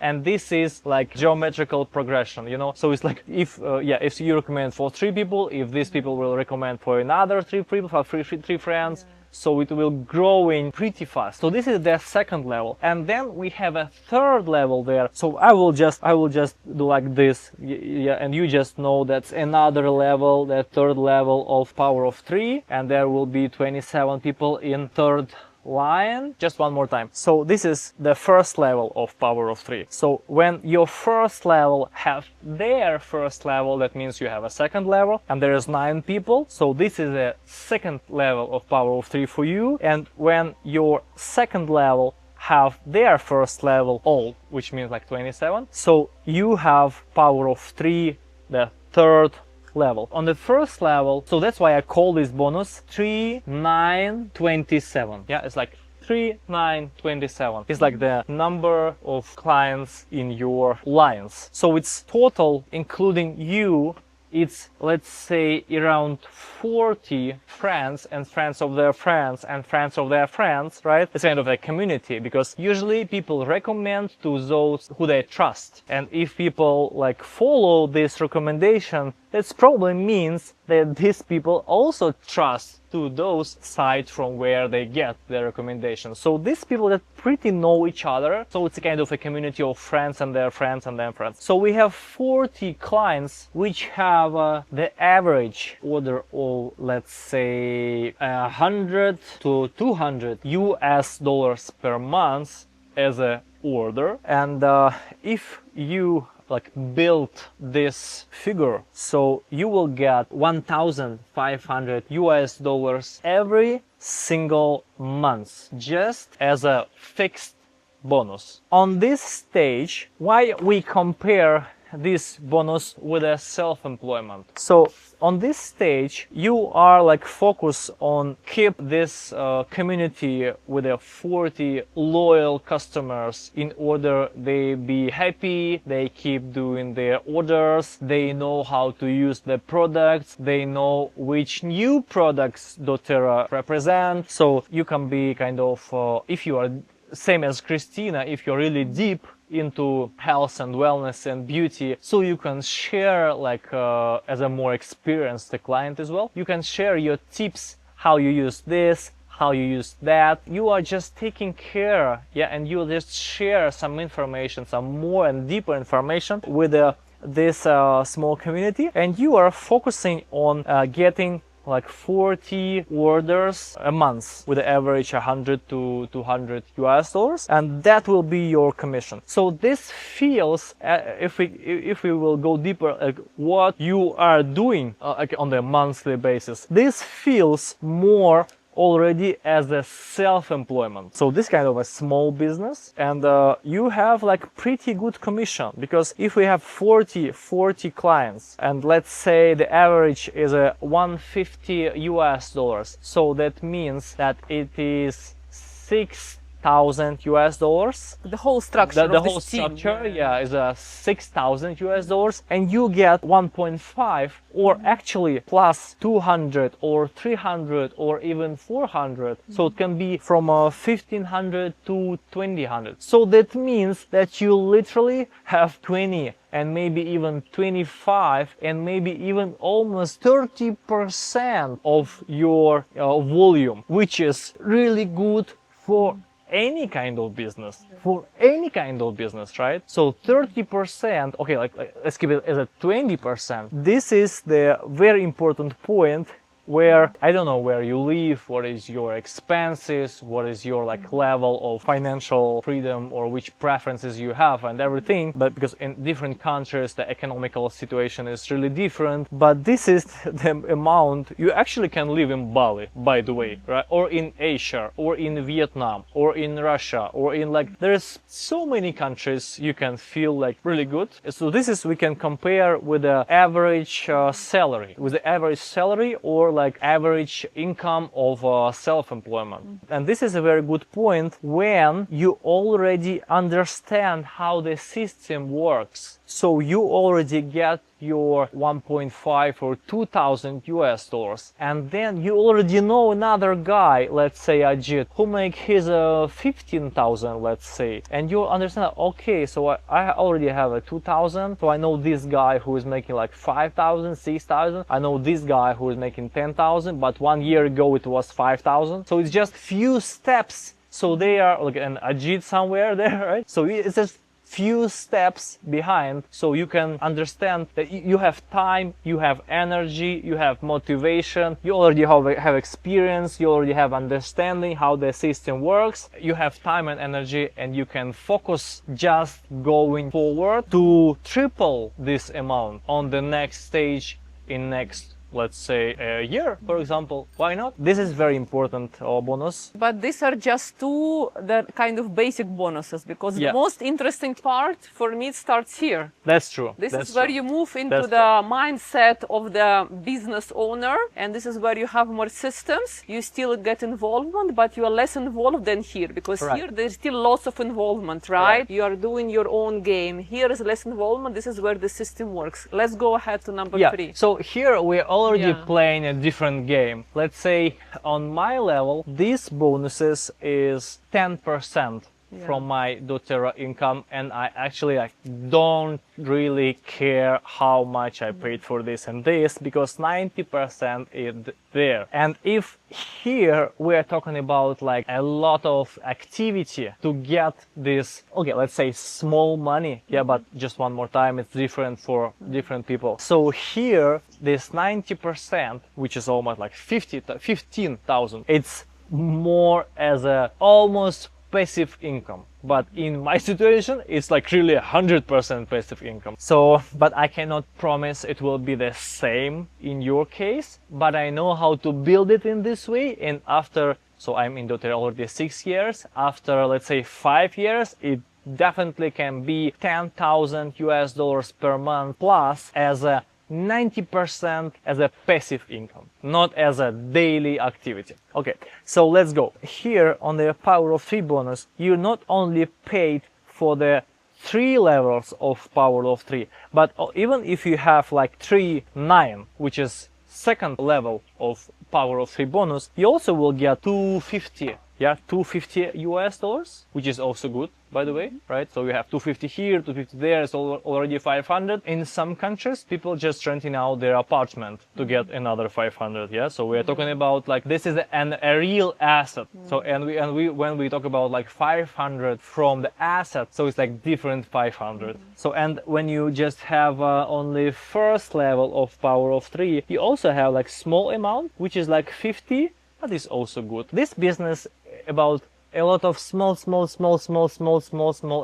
and this is like geometrical progression, so it's like if you recommend for 3 people, if these people will recommend for another 3 people, for 3 friends, so it will growing pretty fast. So this is the second level, and then we have a third level there. So I will just do like this, and you just know that's another level, the third level of power of 3, and there will be 27 people in third line. Just one more time. So this is the first level of power of 3. So when your first level have their first level, that means you have a second level, and there is 9 people. So this is a second level of power of 3 for you. And when your second level have their first level all, which means like 27, so you have power of 3, the third level. On the first level, so that's why I call this bonus 3, 9, 27. Yeah, it's like 3, 9, 27. It's like the number of clients in your lines. So it's total, including you, it's, let's say, around 40 friends and friends of their friends and friends of their friends, right? It's kind of a community, because usually people recommend to those who they trust. And if people like follow this recommendation, that probably means that these people also trust to those sites from where they get their recommendations. So these people that pretty know each other, so it's a kind of a community of friends and their friends and their friends. So we have 40 clients which have the average order of, let's say, 100 to 200 US dollars per month as a order. And if you like build this figure, so you will get 1,500 US dollars every single month, just as a fixed bonus. On this stage, why we compare this bonus with a self-employment. So on this stage, you are like focused on keep this community with a 40 loyal customers in order they be happy, they keep doing their orders, they know how to use the products, they know which new products Doterra represent. So you can be kind of, if you are same as Christina, if you're really deep into health and wellness and beauty, so you can share like as a more experienced client as well, you can share your tips, how you use this, how you use that. You are just taking care, yeah, and you just share some information, some more and deeper information with this small community, and you are focusing on getting like 40 orders a month with an average 100 to 200 US dollars, and that will be your commission. So this feels, if we will go deeper, like what you are doing like on a monthly basis, this feels more already as a self-employment. So this kind of a small business, and you have like pretty good commission, because if we have 40 clients, and let's say the average is a 150 US dollars, so that means that it is 6,000 US dollars. The whole structure the whole structure, yeah, is a 6,000 US dollars, and you get 1.5 or actually plus 200 or 300 or even 400. So it can be from 1,500 to 2,000. So that means that you literally have 20 and maybe even 25 and maybe even almost 30% of your volume, which is really good for any kind of business, right? So 30%, okay, like let's keep it as a 20%. This is the very important point where I don't know where you live, what is your expenses, what is your like level of financial freedom or which preferences you have and everything, but because in different countries the economical situation is really different, but this is the amount you actually can live in Bali, by the way, right? Or in Asia, or in Vietnam, or in Russia, or in like, there's so many countries you can feel like really good. So this is, we can compare with the average salary, or like average income of self-employment. And this is a very good point when you already understand how the system works. So you already get your 1.5 or 2,000 US dollars, and then you already know another guy, let's say Ajit, who make his 15,000, let's say, and you understand, okay, so I already have a 2,000, so I know this guy who is making like 5,000, 6,000, I know this guy who is making 10,000, but 1 year ago it was 5,000. So it's just few steps. So they are like an Ajit somewhere there, right? So it's just few steps behind, so you can understand that you have time, you have energy, you have motivation, you already have experience, you already have understanding how the system works, you have time and energy, and you can focus just going forward to triple this amount on the next stage in next, let's say, a year, for example. Why not? This is very important bonus. But these are just two the kind of basic bonuses, because the most interesting part for me starts here. That's true. This is where you move into the mindset of the business owner, and this is where you have more systems. You still get involvement, but you are less involved than here, because here there's still lots of involvement, right? You are doing your own game. Here is less involvement. This is where the system works. Let's go ahead to number 3. So here we're already playing a different game. Let's say on my level, these bonuses is 10% from my Doterra income, and I actually don't really care how much I paid for this and this, because 90% is there. And if here we're talking about like a lot of activity to get this, okay, let's say small money, but just one more time, it's different for different people. So here, this 90%, which is almost like 15,000, it's more as a almost passive income, but in my situation it's like really 100% passive income. So, but I cannot promise it will be the same in your case, but I know how to build it in this way. And after, so I'm in Doterra already 6 years, after let's say 5 years, it definitely can be 10,000 US dollars per month plus as a 90% as a passive income, not as a daily activity. Okay, so let's go. Here on the Power of 3 bonus, you not only paid for the 3 levels of Power of 3, but even if you have like 3, 9, which is second level of Power of 3 bonus, you also will get 250. Yeah, 250 US dollars, which is also good, by the way, right? So you have 250 here, 250 there, it's already 500. In some countries, people just renting out their apartment to get another 500. Yeah, so we are talking about like this is a real asset. So and we when we talk about like 500 from the asset, so it's like different 500. So and when you just have only first level of Power of 3, you also have like small amount, which is like 50. That is also good. This business about a lot of small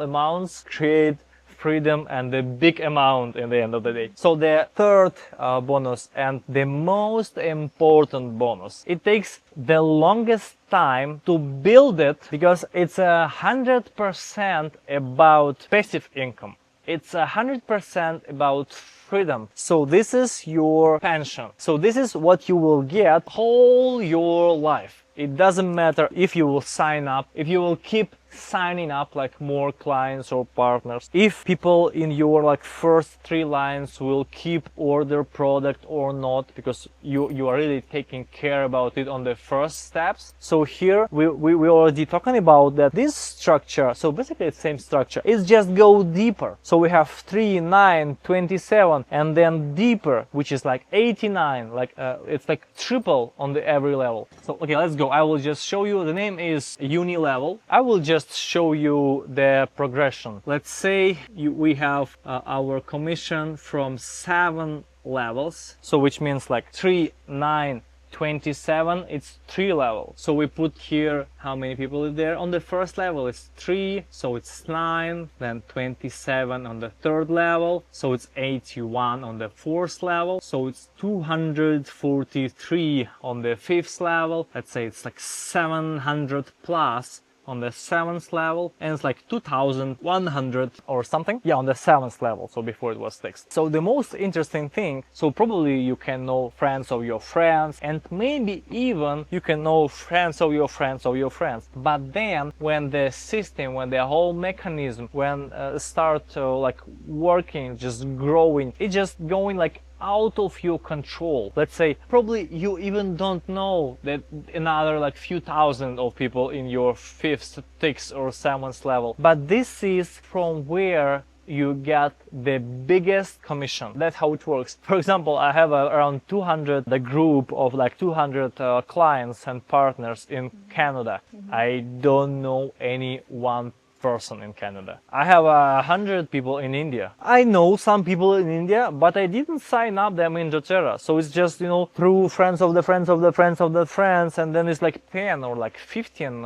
amounts create freedom and a big amount in the end of the day. So the third bonus and the most important bonus, it takes the longest time to build it because it's 100% about passive income. It's 100% about freedom. So this is your pension. So this is what you will get whole your life. It doesn't matter if you will sign up, if you will keep signing up like more clients or partners, if people in your like first 3 lines will keep order product or not, because you are really taking care about it on the first steps. So here we already talking about that this structure, so basically the same structure, is just go deeper. So we have 3, 9, 27 and then deeper, which is like 89, like it's like triple on the every level. So okay, let's go. I will just show you. The name is Uni Level. I will just show you the progression. Let's say we have our commission from 7 levels, so which means like 3, 9, 27, it's 3 levels. So we put here how many people is there. On the first level it's 3, so it's 9, then 27 on the third level, so it's 81 on the fourth level, so it's 243 on the fifth level. Let's say it's like 700 plus on the 7th level, and it's like 2100 or something, yeah, on the 7th level, so before it was 6th. So the most interesting thing, so probably you can know friends of your friends, and maybe even you can know friends of your friends of your friends, but then when the system, when the whole mechanism, when start like working, just growing, it's just going like out of your control. Let's say probably you even don't know that another like few thousand of people in your 5th, 6th or 7th level, but this is from where you get the biggest commission. That's how it works. For example, I have around 200, the group of like 200 clients and partners in Canada. I don't know any one person in Canada. I have 100 people in India. I know some people in India, but I didn't sign up them in Doterra. So it's just, you know, through friends of the friends of the friends of the friends, and then it's like 10 or like 15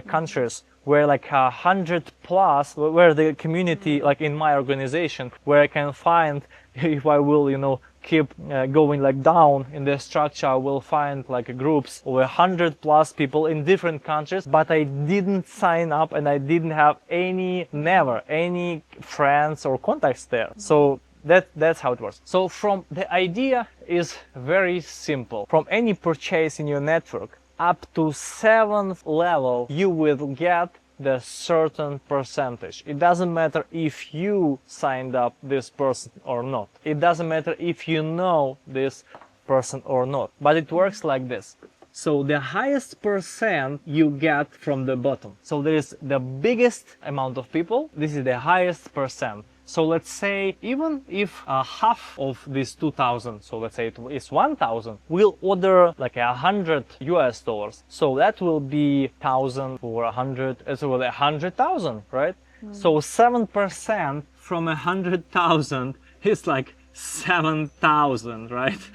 countries where like 100 plus, where the community, like in my organization, where I can find, if I will, you know, keep going like down in the structure, I will find like groups of 100 plus people in different countries, but I didn't sign up and I didn't have never any friends or contacts there. So that's how it works. So from the idea is very simple. From any purchase in your network up to 7th level, you will get the certain percentage. It doesn't matter if you signed up this person or not. It doesn't matter if you know this person or not. But it works like this. So the highest percent you get from the bottom. So there is the biggest amount of people. This is the highest percent. So let's say even if half of this 2000, so let's say it is 1000, will order like 100 US dollars. So that will be 1000 for 100, so 100,000, right? So 7% from 100,000 is like 7,000, right?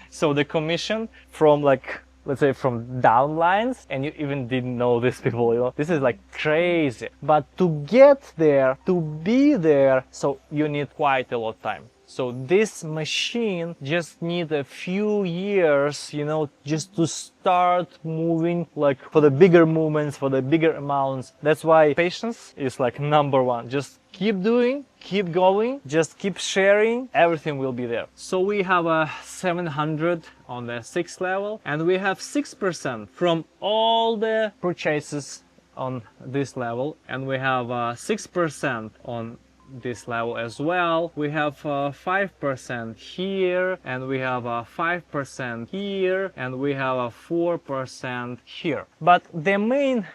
So the commission from like, let's say from downlines, and you even didn't know these people, you know, this is like crazy. But to get there, to be there, so you need quite a lot of time. So this machine just needs a few years, you know, just to start moving, like for the bigger movements, for the bigger amounts. That's why patience is like number one. Just keep doing, keep going, just keep sharing, everything will be there. So we have a 700 on the 6th level, and we have 6% from all the purchases on this level, and we have 6% on this level as well. We have 5% here, and we have 5% here, and we have 4% here. But the main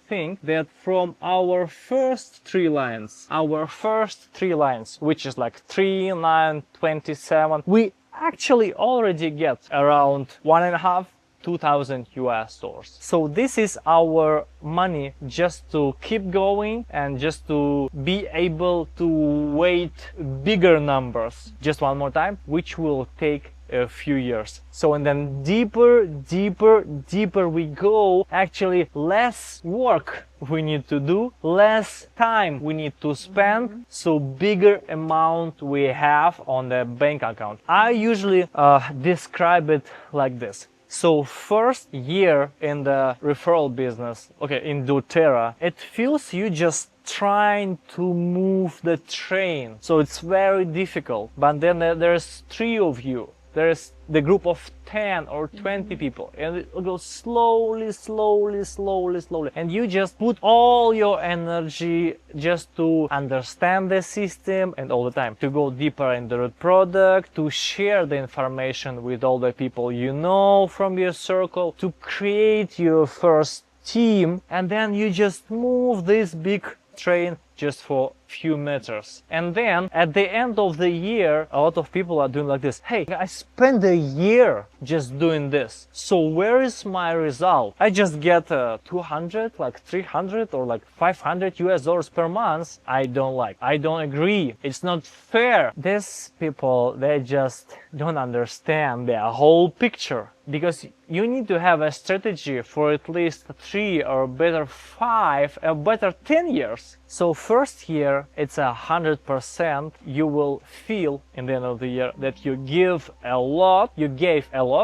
thing that from our first three lines, which is like 3, 9, 27, we actually already get around 1.5–2,000 US dollars. So this is our money just to keep going and just to be able to wait bigger numbers. Just one more time, which will take a few years. So and then deeper we go, actually less work we need to do, less time we need to spend, so bigger amount we have on the bank account. I usually describe it like this. So first year in the referral business, okay, in Doterra, it feels you just trying to move the train. So it's very difficult. But then there's 3 of you. There's the group of 10 or 20 people, and it will go slowly. And you just put all your energy just to understand the system and all the time, to go deeper into the product, to share the information with all the people you know from your circle, to create your first team, and then you just move this big train just for few meters. And then at the end of the year, a lot of people are doing like this. Hey, I spent a year just doing this. So where is my result? I just get 200, like 300 or like 500 US dollars per month. I don't agree. It's not fair. These people, they just don't understand the whole picture. Because you need to have a strategy for at least 3 or better 5 or better 10 years. So first year, it's 100%. You will feel in the end of the year that you gave a lot,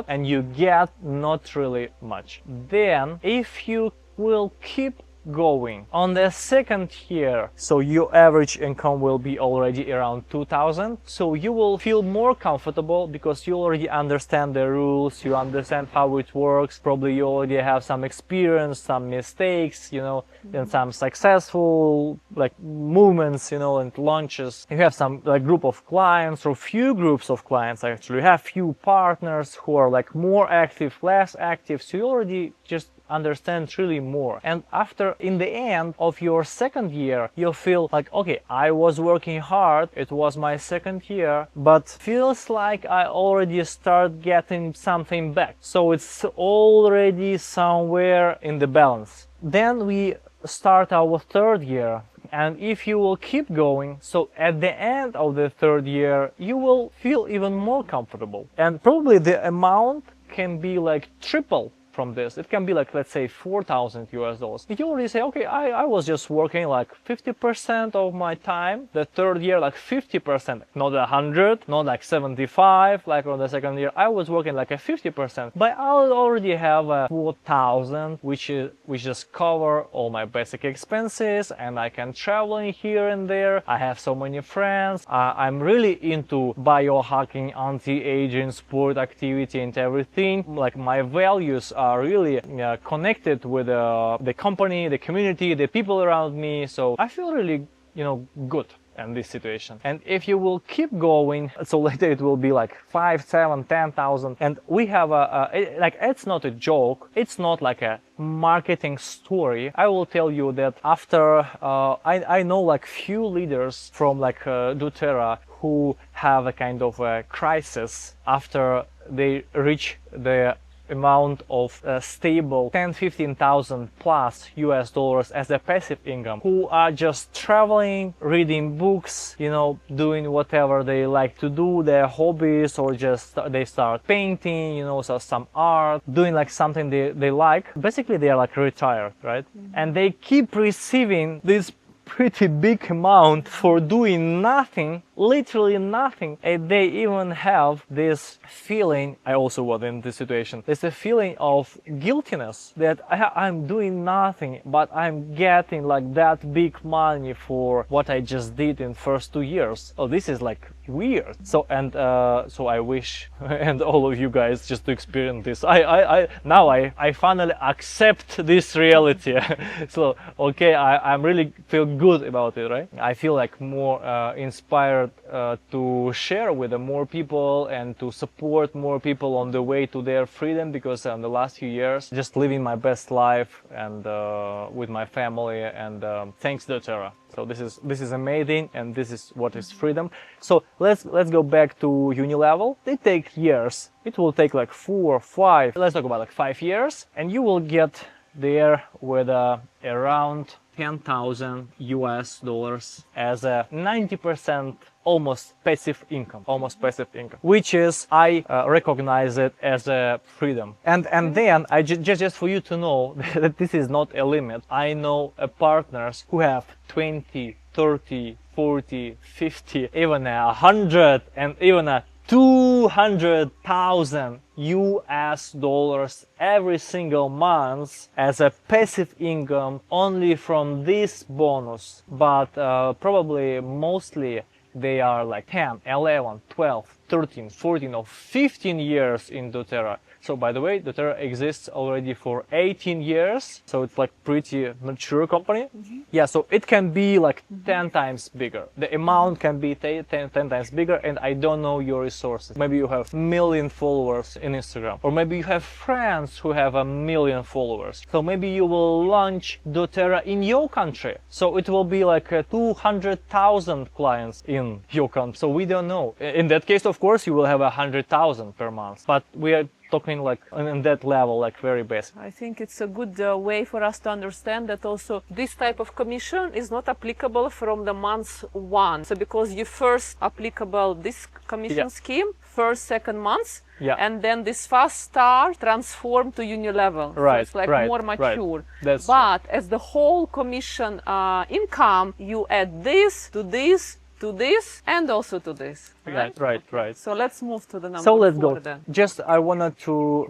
and you get not really much. Then, if you will keep going on the second year, so your average income will be already around 2,000. So you will feel more comfortable because you already understand the rules, you understand how it works. Probably you already have some experience, some mistakes, you know, and some successful like movements, you know, and launches. You have some like group of clients or few groups of clients actually. You have few partners who are like more active, less active. So you already just understand really more. And after, in the end of your second year, you feel like, okay, I was working hard, it was my second year, but feels like I already start getting something back. So it's already somewhere in the balance. Then we start our third year. And if you will keep going, so at the end of the third year, you will feel even more comfortable. And probably the amount can be like triple from this. It can be like, let's say 4,000 US dollars. You already say, okay, I was just working like 50% of my time. The third year, like 50%, not 100, not like 75, like on the second year. I was working like a 50%, but I already have a 4,000, which just cover all my basic expenses, and I can travel in here and there. I have so many friends. I'm really into biohacking, anti-aging, sport activity, and everything. Like my values are really connected with the company, the community, the people around me. So I feel really, you know, good in this situation. And if you will keep going, so later it will be like 5, 7, 10,000. And we have like, it's not a joke. It's not like a marketing story. I will tell you that after, I know like few leaders from like Doterra who have a kind of a crisis after they reach the amount of stable 10–15,000 plus US dollars as a passive income, who are just traveling, reading books, you know, doing whatever they like to do, their hobbies, or just they start painting, you know, so some art, doing like something they like. Basically they are like retired, right? And they keep receiving this pretty big amount for doing nothing literally nothing, and they even have this feeling. I also was in this situation. There's a feeling of guiltiness that I'm doing nothing, but I'm getting like that big money for what I just did in first 2 years. Oh, this is like weird. So I wish and all of you guys just to experience this. I finally accept this reality. So okay, I'm really feel good about it, right? I feel like more inspired to share with more people and to support more people on the way to their freedom, because in the last few years just living my best life and with my family, and thanks Doterra. So this is amazing, and this is what is freedom. So let's go back to uni level. It takes years. It will take like 4 or 5. Let's talk about like 5 years, and you will get there with around $10,000 as a 90% almost passive income, which is I recognize it as a freedom. And then I just for you to know that this is not a limit. I know partners who have 20, 30, 40, 50, even 100, and even 200,000 US dollars every single month as a passive income only from this bonus. But probably mostly they are like 10, 11, 12, 13, 14 or 15 years in Doterra. So by the way, Doterra exists already for 18 years. So it's like pretty mature company. Yeah, so it can be like 10 times bigger. The amount can be 10 times bigger, and I don't know your resources. Maybe you have 1 million followers in Instagram, or maybe you have friends who have 1 million followers. So maybe you will launch Doterra in your country. So it will be like 200,000 clients in your country. So we don't know. In that case, of course, you will have 100,000 per month. But we are talking like on that level, like very basic. I think it's a good way for us to understand that also this type of commission is not applicable from the month 1. So because you first applicable this commission scheme, first, second month, and then this fast start transform to uni level. Right, so it's like more mature. Right. But as the whole commission income, you add this to this, to this, and also to this. Right. So let's move to the number 4. So let's go. Then. Just I wanted you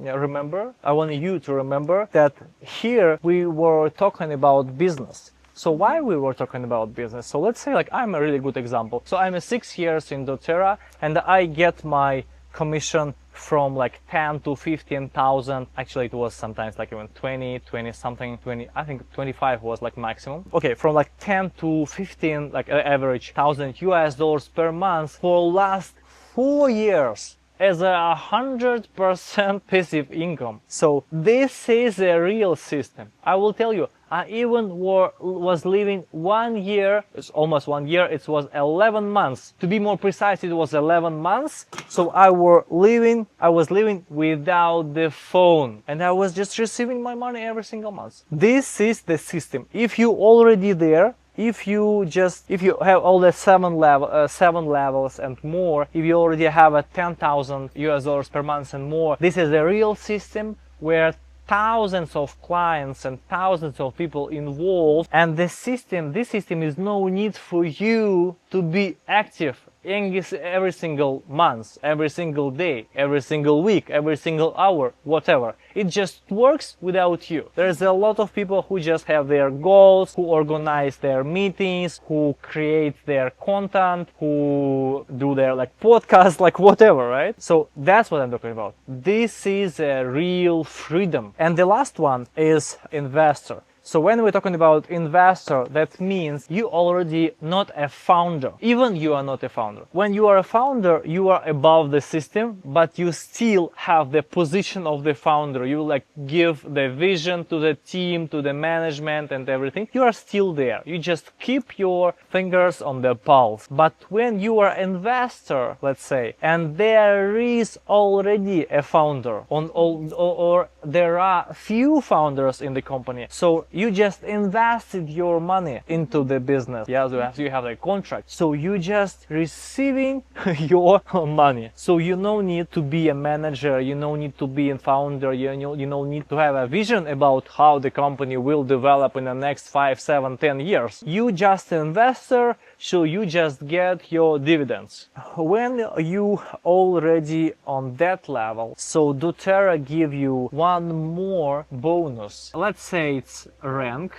to remember that here we were talking about business. So why we were talking about business? So let's say like I'm a really good example. So I'm 6 years in Doterra, and I get my commission from like 10 to 15,000. Actually, it was sometimes like even 20 something, 20. I think 25 was like maximum. Okay, from like 10 to 15, like average $1,000 per month for last 4 years as 100% passive income. So this is a real system. I will tell you. I even was living 1 year, it's almost 1 year, it was 11 months. To be more precise, it was 11 months. So I was living without the phone, and I was just receiving my money every single month. This is the system. If you already there, if you have all the 7 levels and more, if you already have $10,000 per month and more, this is a real system where thousands of clients and thousands of people involved, and this system is no need for you to be active every single month, every single day, every single week, every single hour, whatever. It just works without you. There's a lot of people who just have their goals, who organize their meetings, who create their content, who do their like podcasts, like whatever, right? So that's what I'm talking about. This is a real freedom. And the last one is investor. So when we're talking about investor, that means you already not a founder. Even you are not a founder. When you are a founder, you are above the system, but you still have the position of the founder. You like give the vision to the team, to the management and everything. You are still there. You just keep your fingers on the pulse. But when you are investor, let's say, and there is already a founder or there are few founders in the company. So you just invested your money into the business. Yes, you have a contract. So you just receiving your money. So you no need to be a manager. You no need to be a founder. You no need to have a vision about how the company will develop in the next 5, 7, 10 years. You just investor so you just get your dividends. When you already on that level, so Doterra give you one more bonus. Let's say it's rank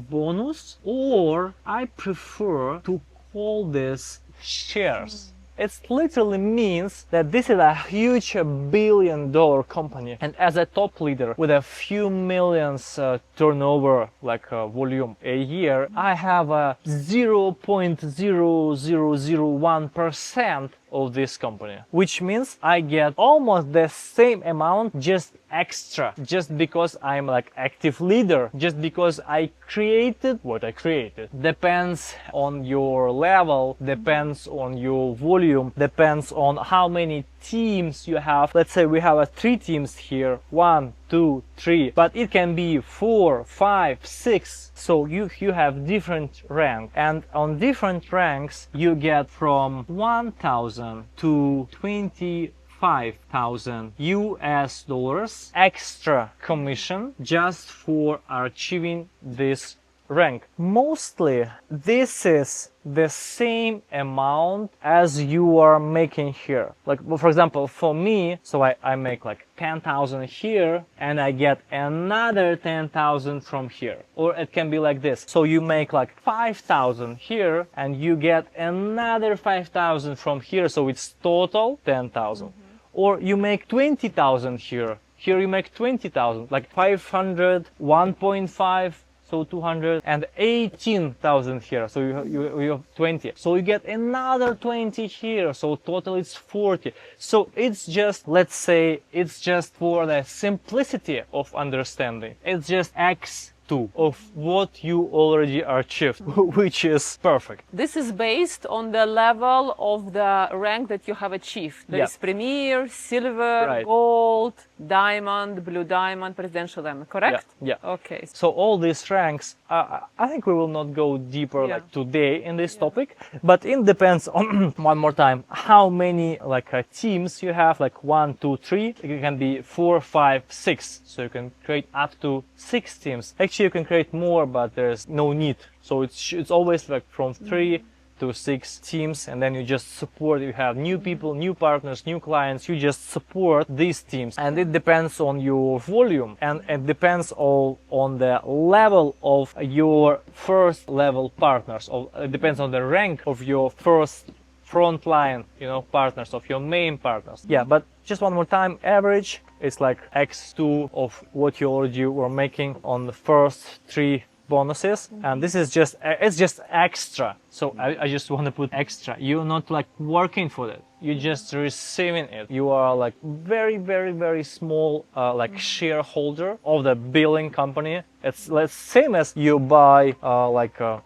bonus, or I prefer to call this shares. It literally means that this is a huge billion-dollar company, and as a top leader with a few millions turnover, like volume a year, I have a 0.0001% of this company, which means I get almost the same amount, just extra, just because I'm like active leader, just because I created what I created. Depends on your level, depends on your volume, depends on how many teams you have. Let's say we have 3 teams here, 1, 2, 3, but it can be 4, 5, 6. So you have different rank, and on different ranks you get from 1,000 to 25,000 US dollars extra commission just for achieving this rank. Mostly this is the same amount as you are making here. Like, for example, for me, so I make like 10,000 here and I get another 10,000 from here. Or it can be like this. So you make like 5,000 here and you get another 5,000 from here. So it's total 10,000. Or you make 20,000 here. Here you make 20,000, like 500, 1.5, so 218,000 here, so you have 20. So you get another 20 here, so total it's 40. So it's just, let's say, it's just for the simplicity of understanding. It's just X2 of what you already achieved, which is perfect. This is based on the level of the rank that you have achieved. There is Premier, Silver, Gold, Diamond, Blue Diamond, Presidential Diamond, correct? Yeah. Okay. So all these ranks, I think we will not go deeper like today in this topic, but it depends on, one more time, how many like teams you have, like 1, 2, 3, it can be 4, 5, 6. So you can create up to 6 teams. Actually, you can create more, but there's no need. So it's always like from 3 to 6 teams, and then you just support. You have new people, new partners, new clients. You just support these teams, and it depends on your volume, and it depends all on the level of your first level partners. It depends on the rank of your first frontline, partners, of your main partners. Yeah, but just one more time, average is like X2 of what you already were making on the first 3 bonuses, and this is just, it's just extra. So I just want to put extra. You're not like working for that, you're just receiving it. You are like very, very, very small like shareholder of the billing company. It's like same as you buy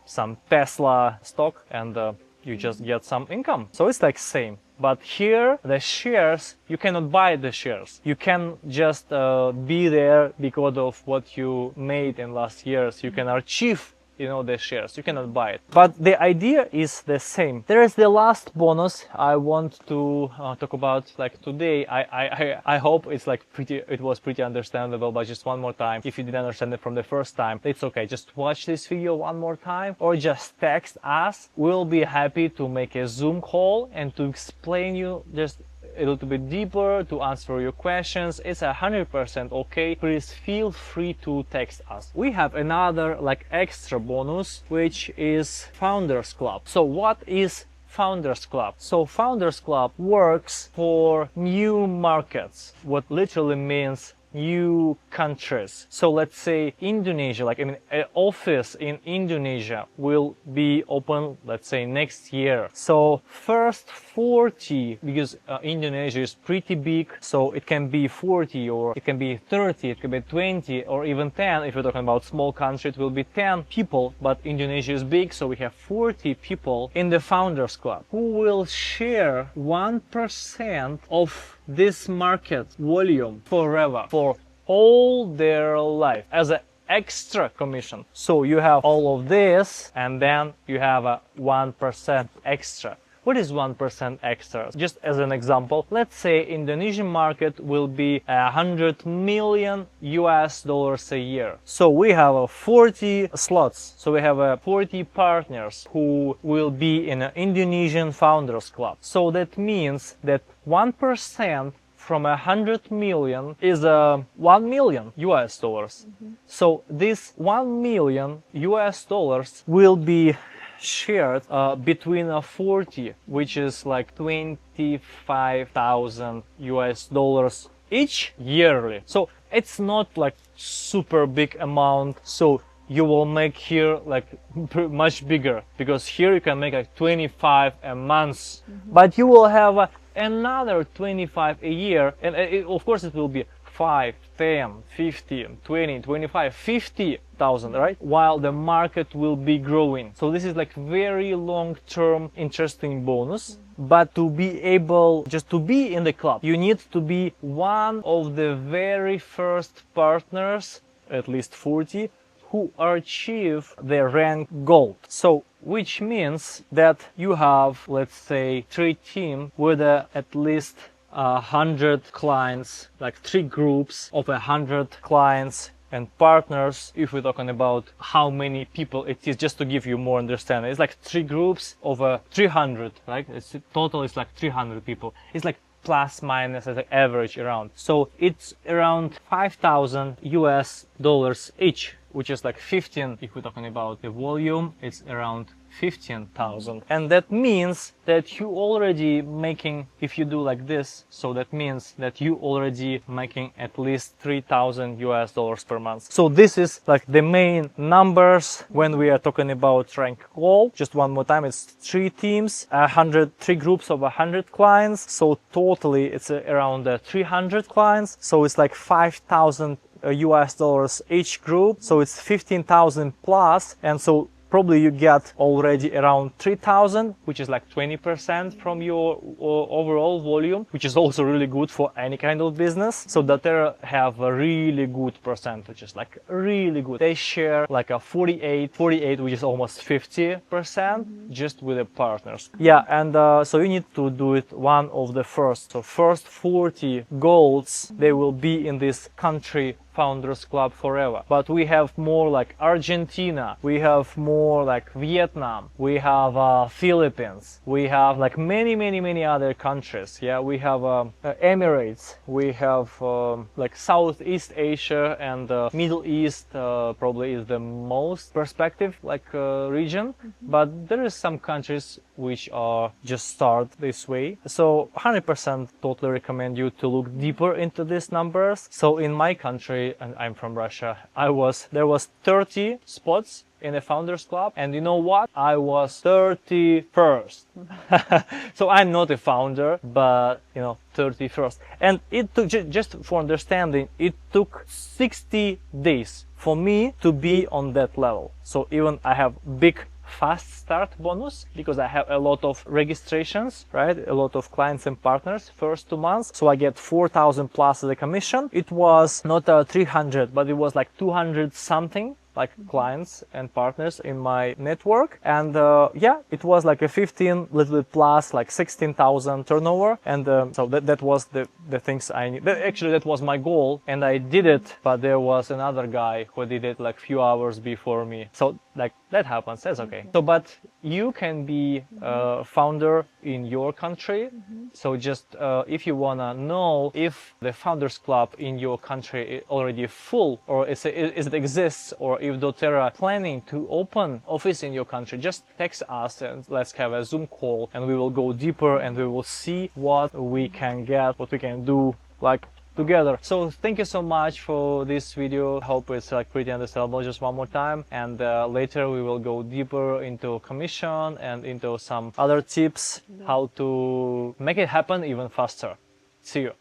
some Tesla stock and you just get some income. So it's like same. But here, the shares, you cannot buy the shares. You can just be there because of what you made in last years. You can achieve, the shares. You cannot buy it. But the idea is the same. There is the last bonus I want to talk about like today. I hope it's like it was pretty understandable, but just one more time. If you didn't understand it from the first time, it's okay. Just watch this video one more time or just text us. We'll be happy to make a Zoom call and to explain you just a little bit deeper, to answer your questions. It's 100% okay. Please feel free to text us. We have another like extra bonus, which is Founders Club. So what is Founders Club? So Founders Club works for new markets, what literally means new countries. So let's say Indonesia, an office in Indonesia will be open, let's say next year. So first 40, because Indonesia is pretty big, so it can be 40 or it can be 30, it can be 20 or even 10. If you're talking about small country, it will be 10 people, but Indonesia is big, so we have 40 people in the Founders Club who will share 1% of this market volume forever, for all their life, as an extra commission. So you have all of this, and then you have a 1% extra. What is 1% extra? Just as an example, let's say Indonesian market will be $100 million a year. So we have 40 slots. So we have 40 partners who will be in an Indonesian Founders Club. So that means that 1% from 100 million is $1 million. So this $1 million will be shared between 40, which is like $25,000 each yearly. So it's not like super big amount. So you will make here like much bigger, because here you can make like 25 a month, but you will have another 25 a year, and of course it will be 5, 10, 15, 20, 25, 50,000, right? While the market will be growing. So this is like very long-term interesting bonus. But to be able just to be in the club, you need to be one of the very first partners, at least 40, who achieve the rank gold. So which means that you have, let's say, 3 teams with at least 100 clients, like 3 groups of 100 clients and partners. If we're talking about how many people it is, just to give you more understanding, it's like 3 groups of 300, right? It's total is like 300 people. It's like plus minus as an average around. So it's around $5,000 each, which is like 15. If we're talking about the volume, it's around 15,000. And that means that you already making, if you do like this, so that means that you already making at least $3,000 per month. So this is like the main numbers when we are talking about rank goal. Just one more time, it's 3 teams, 3 groups of 100 clients. So totally it's around 300 clients. So it's like $5,000 each group. So it's 15,000 plus. And so probably you get already around 3,000, which is like 20% from your overall volume, which is also really good for any kind of business. So Doterra have a really good percentages, like really good. They share like a 48, which is almost 50% just with the partners. Yeah, and so you need to do it one of the first. So first 40 golds, they will be in this country Founders Club forever. But we have more like Argentina, we have more like Vietnam, we have Philippines, we have like many other countries. Yeah, we have Emirates, we have like Southeast Asia, and Middle East probably is the most perspective like region. But there is some countries which are just start this way. So 100% totally recommend you to look deeper into these numbers. So in my country, and I'm from Russia, there was 30 spots in the Founders Club, and you know what? I was 31st. So I'm not a founder, but 31st. And it took, just for understanding, it took 60 days for me to be on that level. So even I have big fast start bonus because I have a lot of registrations, right? A lot of clients and partners first 2 months. So I get 4,000 plus as a commission. It was not 300, but it was like 200 something, like clients and partners in my network. And yeah, it was like a 15 little bit plus, like 16,000 turnover. And so that was the things I need. Actually, that was my goal, and I did it, but there was another guy who did it like few hours before me. So like that happens, that's okay. So but you can be a founder in your country. So just if you wanna know if the Founders Club in your country is already full, or is it exists, or if Doterra planning to open office in your country, just text us and let's have a Zoom call, and we will go deeper and we will see what we can get, what we can do like together. So thank you so much for this video. Hope it's like pretty understandable. Just one more time, and later we will go deeper into commission and into some other tips how to make it happen even faster. See you.